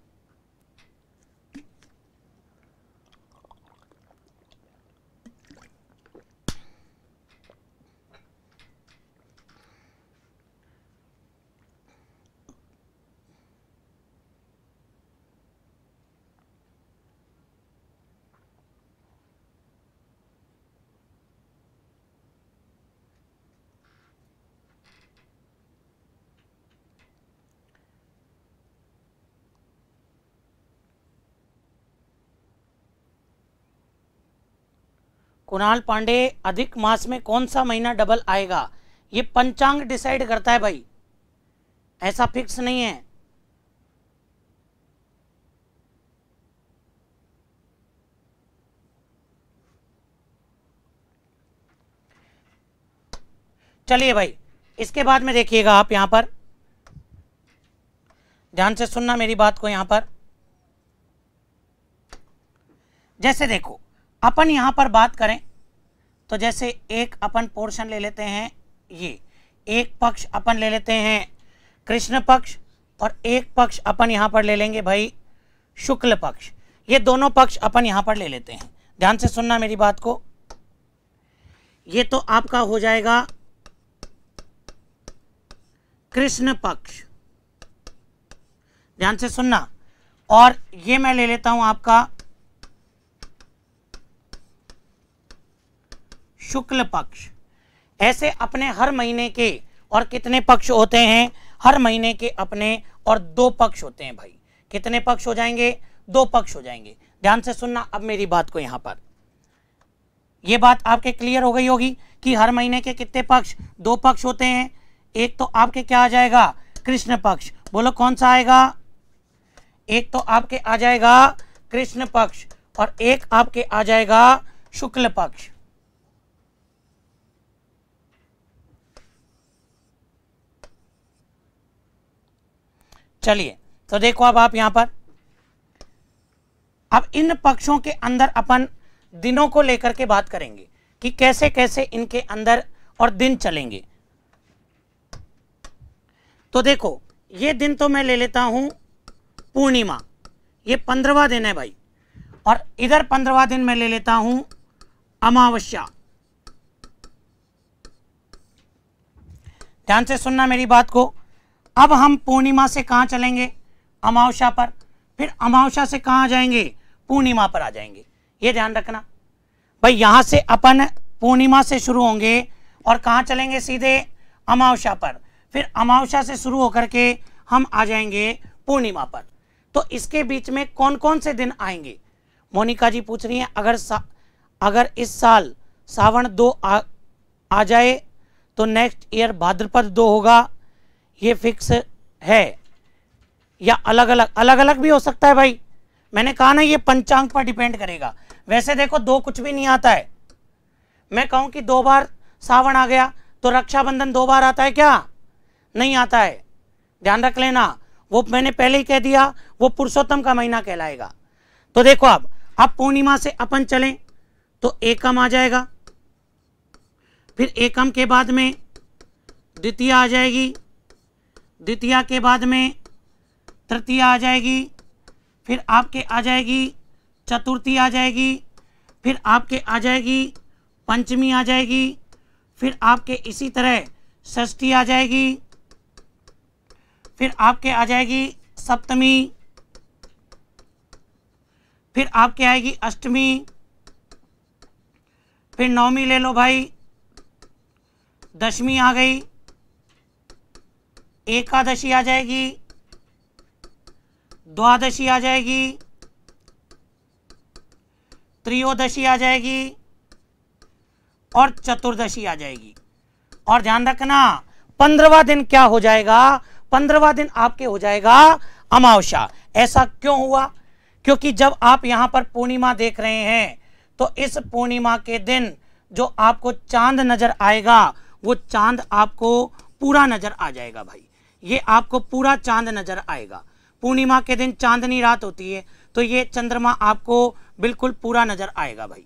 कुणाल पांडे, अधिक मास में कौन सा महीना डबल आएगा? ये पंचांग डिसाइड करता है भाई, ऐसा फिक्स नहीं है। चलिए भाई, इसके बाद में देखिएगा आप, यहां पर ध्यान से सुनना मेरी बात को। यहां पर जैसे देखो अपन यहां पर बात करें तो जैसे एक अपन पोर्शन ले लेते हैं, ये एक पक्ष अपन ले लेते हैं कृष्ण पक्ष और एक पक्ष अपन यहां पर ले लेंगे भाई शुक्ल पक्ष। ये दोनों पक्ष अपन यहां पर ले लेते हैं, ध्यान से सुनना मेरी बात को। ये तो आपका हो जाएगा कृष्ण पक्ष, ध्यान से सुनना, और ये मैं ले लेता हूं आपका शुक्ल पक्ष। ऐसे अपने हर महीने के और कितने पक्ष होते हैं, हर महीने के अपने और दो पक्ष होते हैं भाई। कितने पक्ष हो जाएंगे, दो पक्ष हो जाएंगे। ध्यान से सुनना अब मेरी बात को। यहां पर ये बात आपके क्लियर हो गई होगी कि हर महीने के कितने पक्ष, दो पक्ष होते हैं। एक तो आपके क्या आ जाएगा, कृष्ण पक्ष, बोलो कौन सा आएगा, एक तो आपके आ जाएगा कृष्ण पक्ष और एक आपके आ जाएगा शुक्ल पक्ष। चलिए तो देखो अब आप यहां पर, अब इन पक्षों के अंदर अपन दिनों को लेकर के बात करेंगे कि कैसे कैसे इनके अंदर और दिन चलेंगे। तो देखो ये दिन तो मैं ले लेता हूं पूर्णिमा, ये 15वां दिन है भाई, और इधर 15वां दिन मैं ले लेता हूं अमावस्या। ध्यान से सुनना मेरी बात को। अब हम पूर्णिमा से कहां चलेंगे, अमावस्या पर, फिर अमावस्या से कहां जाएंगे, पूर्णिमा पर आ जाएंगे। ये ध्यान रखना भाई, यहां से अपन पूर्णिमा से शुरू होंगे और कहां चलेंगे, सीधे अमावस्या पर, फिर अमावस्या से शुरू होकर के हम आ जाएंगे पूर्णिमा पर। तो इसके बीच में कौन कौन से दिन आएंगे, मोनिका जी पूछ रही हैं, अगर इस साल सावन 2 आ जाए तो नेक्स्ट ईयर भाद्रपद 2 होगा, ये फिक्स है, या अलग अलग भी हो सकता है भाई। मैंने कहा ना ये पंचांग पर डिपेंड करेगा। वैसे देखो 2 कुछ भी नहीं आता है। मैं कहूं कि 2 बार सावन आ गया तो रक्षाबंधन 2 बार आता है क्या, नहीं आता है, ध्यान रख लेना। वो मैंने पहले ही कह दिया, वो पुरुषोत्तम का महीना कहलाएगा। तो देखो अब पूर्णिमा से अपन चलें तो एकम आ जाएगा, फिर एकम के बाद में द्वितीया आ जाएगी, द्वितीया के बाद में तृतीया आ जाएगी, फिर आपके आ जाएगी चतुर्थी आ जाएगी, फिर आपके आ जाएगी पंचमी आ जाएगी, फिर आपके इसी तरह षष्ठी आ जाएगी, फिर आपके आ जाएगी सप्तमी, फिर आपके आएगी अष्टमी, फिर नवमी ले लो भाई, दशमी आ गई, एकादशी आ जाएगी, द्वादशी आ जाएगी, त्रयोदशी आ जाएगी और चतुर्दशी आ जाएगी। और ध्यान रखना 15वां दिन क्या हो जाएगा, 15वां दिन आपके हो जाएगा अमावस्या। ऐसा क्यों हुआ? क्योंकि जब आप यहां पर पूर्णिमा देख रहे हैं तो इस पूर्णिमा के दिन जो आपको चांद नजर आएगा वो चांद आपको पूरा नजर आ जाएगा भाई। ये आपको पूरा चांद नजर आएगा। पूर्णिमा के दिन चांदनी रात होती है तो ये चंद्रमा आपको बिल्कुल पूरा नजर आएगा भाई।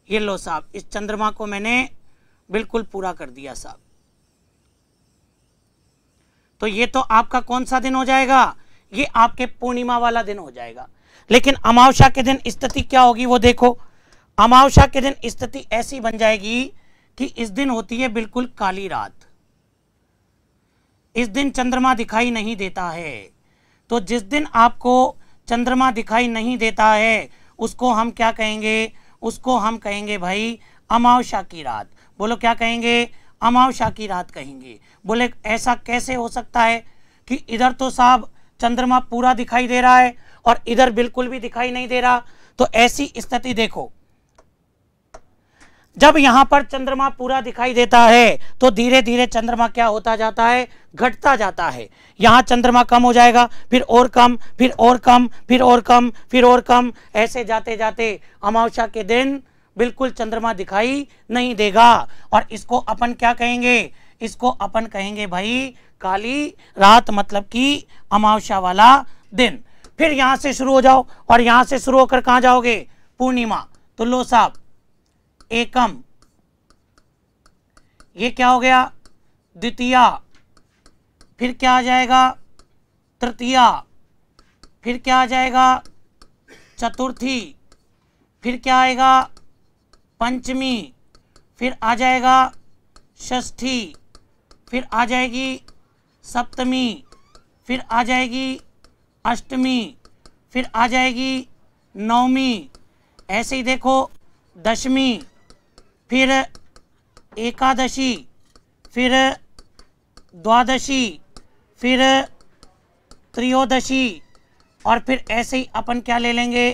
ये लो साहब, इस चंद्रमा को मैंने बिल्कुल पूरा कर दिया साहब। तो ये तो आपका कौन सा दिन हो जाएगा? ये आपके पूर्णिमा वाला दिन हो जाएगा। लेकिन अमावस्या के दिन स्थिति क्या होगी वो देखो। अमावस्या के दिन स्थिति ऐसी बन जाएगी कि इस दिन होती है बिल्कुल काली रात। इस दिन चंद्रमा दिखाई नहीं देता है। तो जिस दिन आपको चंद्रमा दिखाई नहीं देता है उसको हम क्या कहेंगे? उसको हम कहेंगे भाई अमावस्या की रात। बोलो क्या कहेंगे? अमावस्या की रात कहेंगे। बोले ऐसा कैसे हो सकता है कि इधर तो साहब चंद्रमा पूरा दिखाई दे रहा है और इधर बिल्कुल भी दिखाई नहीं दे रहा? तो ऐसी स्थिति देखो, जब यहां पर चंद्रमा पूरा दिखाई देता है तो धीरे धीरे चंद्रमा क्या होता जाता है? घटता जाता है। यहां चंद्रमा कम हो जाएगा, फिर और कम, फिर और कम, फिर और कम, फिर और कम, ऐसे जाते जाते अमावस्या के दिन बिल्कुल चंद्रमा दिखाई नहीं देगा। और इसको अपन क्या कहेंगे? इसको अपन कहेंगे भाई काली रात, मतलब कि अमावस्या वाला दिन। फिर यहां से शुरू हो जाओ और यहां से शुरू होकर कहां जाओगे? पूर्णिमा। तो लो साहब, एकम, ये क्या हो गया? द्वितीया, फिर क्या आ जाएगा? तृतीया, फिर क्या आ जाएगा? चतुर्थी, फिर क्या आएगा? पंचमी, फिर आ जाएगा षष्ठी, फिर आ जाएगी सप्तमी, फिर आ जाएगी अष्टमी, फिर आ जाएगी नवमी। ऐसे ही देखो दशमी, फिर एकादशी, फिर द्वादशी, फिर त्रयोदशी और फिर ऐसे ही अपन क्या ले लेंगे?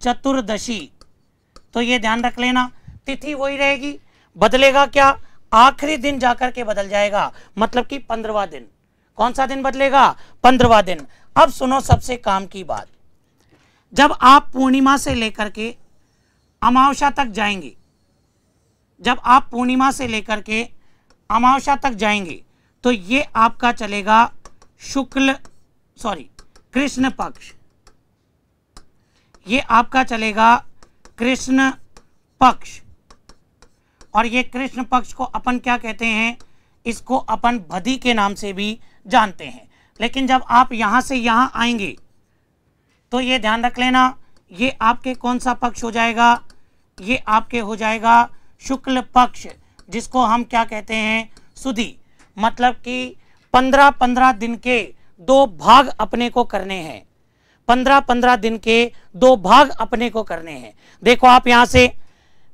चतुर्दशी। तो ये ध्यान रख लेना, तिथि वही रहेगी, बदलेगा क्या? आखिरी दिन जाकर के बदल जाएगा, मतलब कि 15वां दिन। कौन सा दिन बदलेगा? 15वां दिन। अब सुनो सबसे काम की बात, जब आप पूर्णिमा से लेकर के अमावस्या तक जाएंगे, जब आप पूर्णिमा से लेकर के अमावस्या तक जाएंगे तो ये आपका चलेगा कृष्ण पक्ष। ये आपका चलेगा कृष्ण पक्ष। और ये कृष्ण पक्ष को अपन क्या कहते हैं? इसको अपन भदी के नाम से भी जानते हैं। लेकिन जब आप यहां से यहां आएंगे तो ये ध्यान रख लेना, ये आपके कौन सा पक्ष हो जाएगा? ये आपके हो जाएगा शुक्ल पक्ष, जिसको हम क्या कहते हैं? सुदी। मतलब कि 15-15 दिन के 2 भाग अपने को करने हैं। 15-15 दिन के 2 भाग अपने को करने हैं। देखो आप यहां से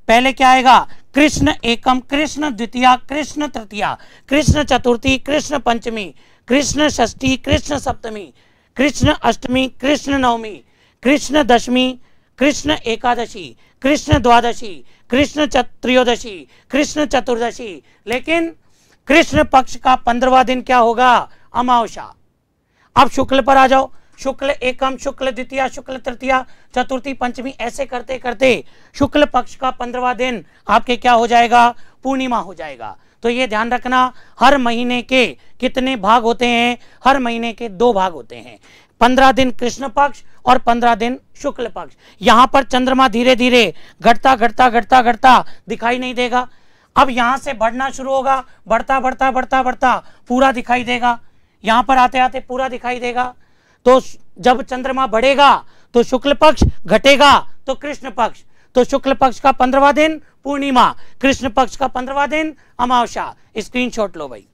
पहले क्या आएगा? कृष्ण एकम, कृष्ण द्वितीया, कृष्ण तृतीया, कृष्ण चतुर्थी, कृष्ण पंचमी, कृष्ण षष्ठी, कृष्ण सप्तमी, कृष्ण अष्टमी, कृष्ण नवमी, कृष्ण दशमी, कृष्ण एकादशी, कृष्ण द्वादशी, कृष्ण त्रयोदशी, कृष्ण चतुर्दशी। लेकिन कृष्ण पक्ष का 15वां दिन क्या होगा? अमावस्या। अब शुक्ल पर आ जाओ, शुक्ल एकम, शुक्ल द्वितीया, शुक्ल तृतीया, चतुर्थी, पंचमी, ऐसे करते करते शुक्ल पक्ष का 15वां दिन आपके क्या हो जाएगा? पूर्णिमा हो जाएगा। तो ये ध्यान रखना, हर महीने के कितने भाग होते हैं? हर महीने के 2 भाग होते हैं। 15 दिन कृष्ण पक्ष और 15 दिन शुक्ल पक्ष। यहां पर चंद्रमा धीरे धीरे घटता घटता घटता घटता दिखाई नहीं देगा। अब यहां से बढ़ना शुरू होगा, बढ़ता बढ़ता बढ़ता बढ़ता पूरा दिखाई देगा। यहां पर आते आते पूरा दिखाई देगा। तो जब चंद्रमा बढ़ेगा तो शुक्ल पक्ष, घटेगा तो कृष्ण पक्ष। तो शुक्ल पक्ष का 15वां दिन पूर्णिमा, कृष्ण पक्ष का 15वां दिन अमावस्या। स्क्रीनशॉट लो भाई।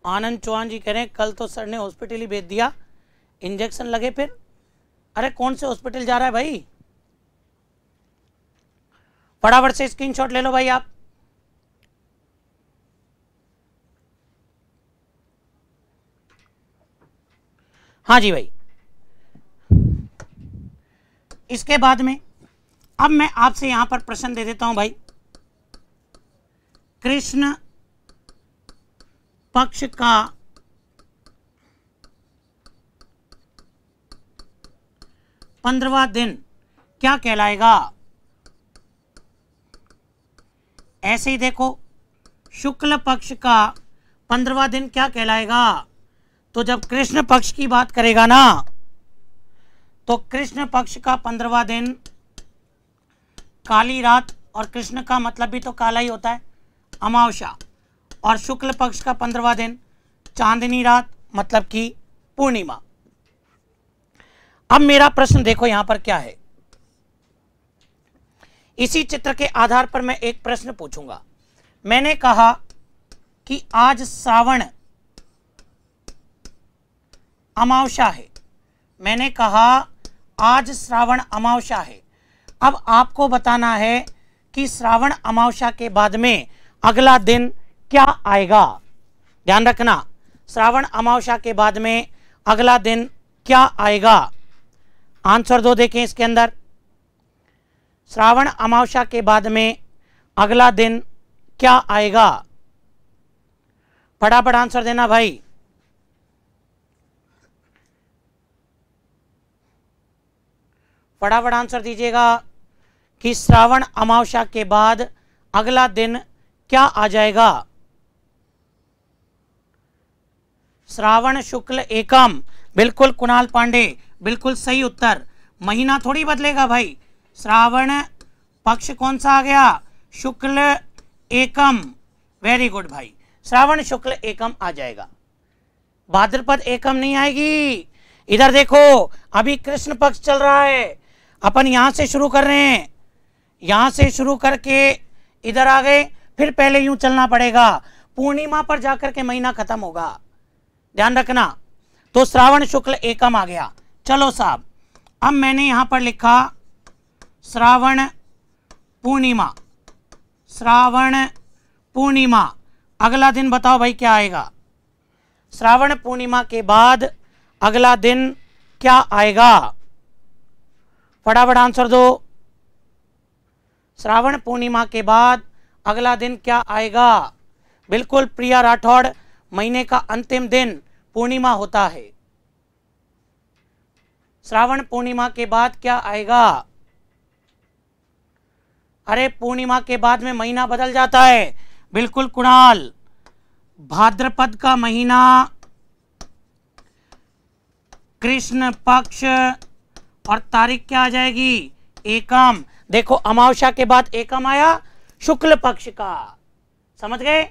आनंद चौहान जी कह रहे हैं कल तो सर ने हॉस्पिटल ही भेज दिया, इंजेक्शन लगे फिर। अरे कौन से हॉस्पिटल जा रहा है भाई, फटाफट से स्क्रीनशॉट ले लो भाई आप। हाँ जी भाई। इसके बाद में अब मैं आपसे यहां पर प्रश्न दे देता हूं भाई। कृष्ण पक्ष का पंद्रहवां दिन क्या कहलाएगा? ऐसे ही देखो, शुक्ल पक्ष का 15वां दिन क्या कहलाएगा? तो जब कृष्ण पक्ष की बात करेगा ना, तो कृष्ण पक्ष का 15वां दिन काली रात, और कृष्ण का मतलब भी तो काला ही होता है, अमावस्या, और शुक्ल पक्ष का 15वां दिन चांदनी रात, मतलब कि पूर्णिमा। अब मेरा प्रश्न देखो यहां पर क्या है। इसी चित्र के आधार पर मैं एक प्रश्न पूछूंगा। मैंने कहा कि आज श्रावण अमावस्या है, मैंने कहा आज श्रावण अमावस्या है। अब आपको बताना है कि श्रावण अमावस्या के बाद में अगला दिन क्या आएगा। ध्यान रखना, श्रावण अमावस्या के बाद में अगला दिन क्या आएगा। आंसर दो देखें इसके अंदर, श्रावण अमावस्या के बाद में अगला दिन क्या आएगा। फटाफट आंसर देना भाई। फटाफट आंसर दीजिएगा कि श्रावण अमावस्या के बाद अगला दिन क्या आ जाएगा। श्रावण शुक्ल एकम, बिल्कुल कुणाल पांडे, बिल्कुल सही उत्तर। महीना थोड़ी बदलेगा भाई, श्रावण पक्ष कौन सा आ गया? शुक्ल एकम। वेरी गुड भाई, श्रावण शुक्ल एकम आ जाएगा, भाद्रपद एकम नहीं आएगी। इधर देखो, अभी कृष्ण पक्ष चल रहा है, अपन यहां से शुरू कर रहे हैं, यहां से शुरू करके इधर आ गए, फिर पहले यूं चलना पड़ेगा, पूर्णिमा पर जाकर के महीना खत्म होगा। ध्यान रखना, तो श्रावण शुक्ल एकम आ गया। चलो साहब, अब मैंने यहां पर लिखा श्रावण पूर्णिमा। श्रावण पूर्णिमा, अगला दिन बताओ भाई क्या आएगा। श्रावण पूर्णिमा के बाद अगला दिन क्या आएगा? फटाफट आंसर दो। श्रावण पूर्णिमा के बाद अगला दिन क्या आएगा? बिल्कुल प्रिया राठौड़, महीने का अंतिम दिन पूर्णिमा होता है। श्रावण पूर्णिमा के बाद क्या आएगा? अरे पूर्णिमा के बाद में महीना बदल जाता है। बिल्कुल कुणाल, भाद्रपद का महीना, कृष्ण पक्ष, और तारीख क्या आ जाएगी? एकम। देखो अमावस्या के बाद एकम आया, शुक्ल पक्ष का, समझ गए?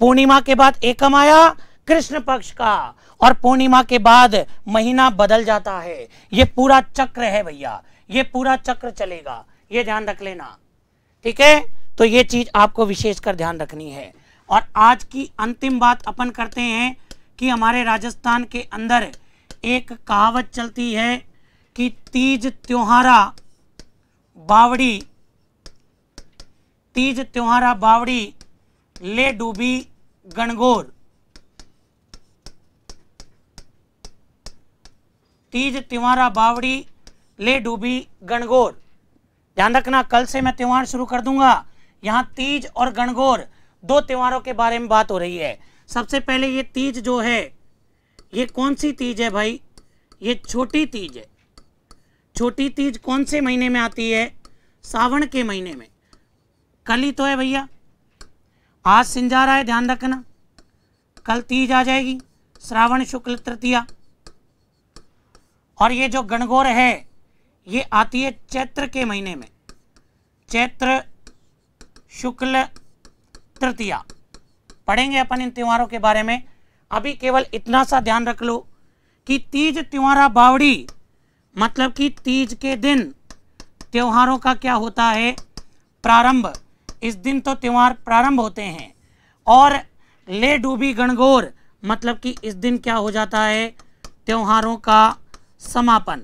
पूर्णिमा के बाद एकम आया, कृष्ण पक्ष का, और पूर्णिमा के बाद महीना बदल जाता है। ये पूरा चक्र है भैया, ये पूरा चक्र चलेगा, ये ध्यान रख लेना, ठीक है? तो ये चीज आपको विशेषकर ध्यान रखनी है। और आज की अंतिम बात अपन करते हैं कि हमारे राजस्थान के अंदर एक कहावत चलती है कि तीज त्योहारा बावड़ी, तीज त्योहारा बावड़ी ले डूबी गणगौर। तीज त्योहारा बावड़ी ले डूबी गणगौर। ध्यान रखना, कल से मैं त्योहार शुरू कर दूंगा। यहां तीज और गणगौर दो त्योहारों के बारे में बात हो रही है। सबसे पहले ये तीज जो है, ये कौन सी तीज है भाई? ये छोटी तीज है। छोटी तीज कौन से महीने में आती है? सावन के महीने में। कल ही तो है भैया, आज सिंजारा है, ध्यान रखना, कल तीज आ जाएगी, श्रावण शुक्ल तृतीया। और ये जो गणगौर है ये आती है चैत्र के महीने में, चैत्र शुक्ल तृतीया। पढ़ेंगे अपन इन त्योहारों के बारे में। अभी केवल इतना सा ध्यान रख लो कि तीज त्योहारा बावड़ी मतलब कि तीज के दिन त्योहारों का क्या होता है? प्रारंभ। इस दिन तो त्योहार प्रारंभ होते हैं। और ले डूबी गणगौर मतलब कि इस दिन क्या हो जाता है, त्योहारों का समापन।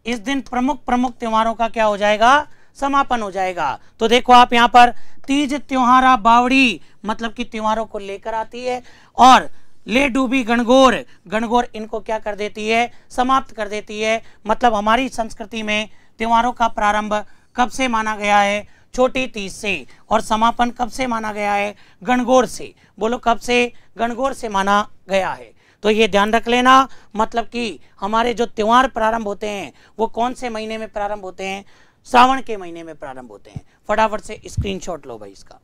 इस दिन प्रमुख प्रमुख त्योहारों का क्या हो जाएगा, समापन हो जाएगा। तो देखो आप यहाँ पर तीज त्योहारा बावड़ी मतलब कि त्योहारों को लेकर आती है, और ले डूबी गणगौर, गणगौर इनको क्या कर देती है, समाप्त कर देती है। मतलब हमारी संस्कृति में त्योहारों का प्रारंभ कब से माना गया है, छोटी तीज से, और समापन कब से माना गया है, गणगौर से। बोलो कब से, गणगौर से माना गया है। तो ये ध्यान रख लेना, मतलब कि हमारे जो त्योहार प्रारंभ होते हैं वो कौन से महीने में प्रारंभ होते हैं, श्रावण के महीने में प्रारंभ होते हैं। फटाफट से स्क्रीनशॉट लो भाई इसका।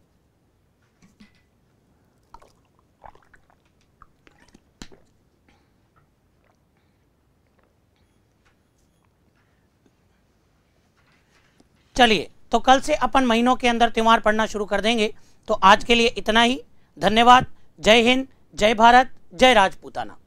चलिए, तो कल से अपन महीनों के अंदर त्योहार पढ़ना शुरू कर देंगे। तो आज के लिए इतना ही। धन्यवाद। जय हिंद, जय भारत, जय राजपूताना।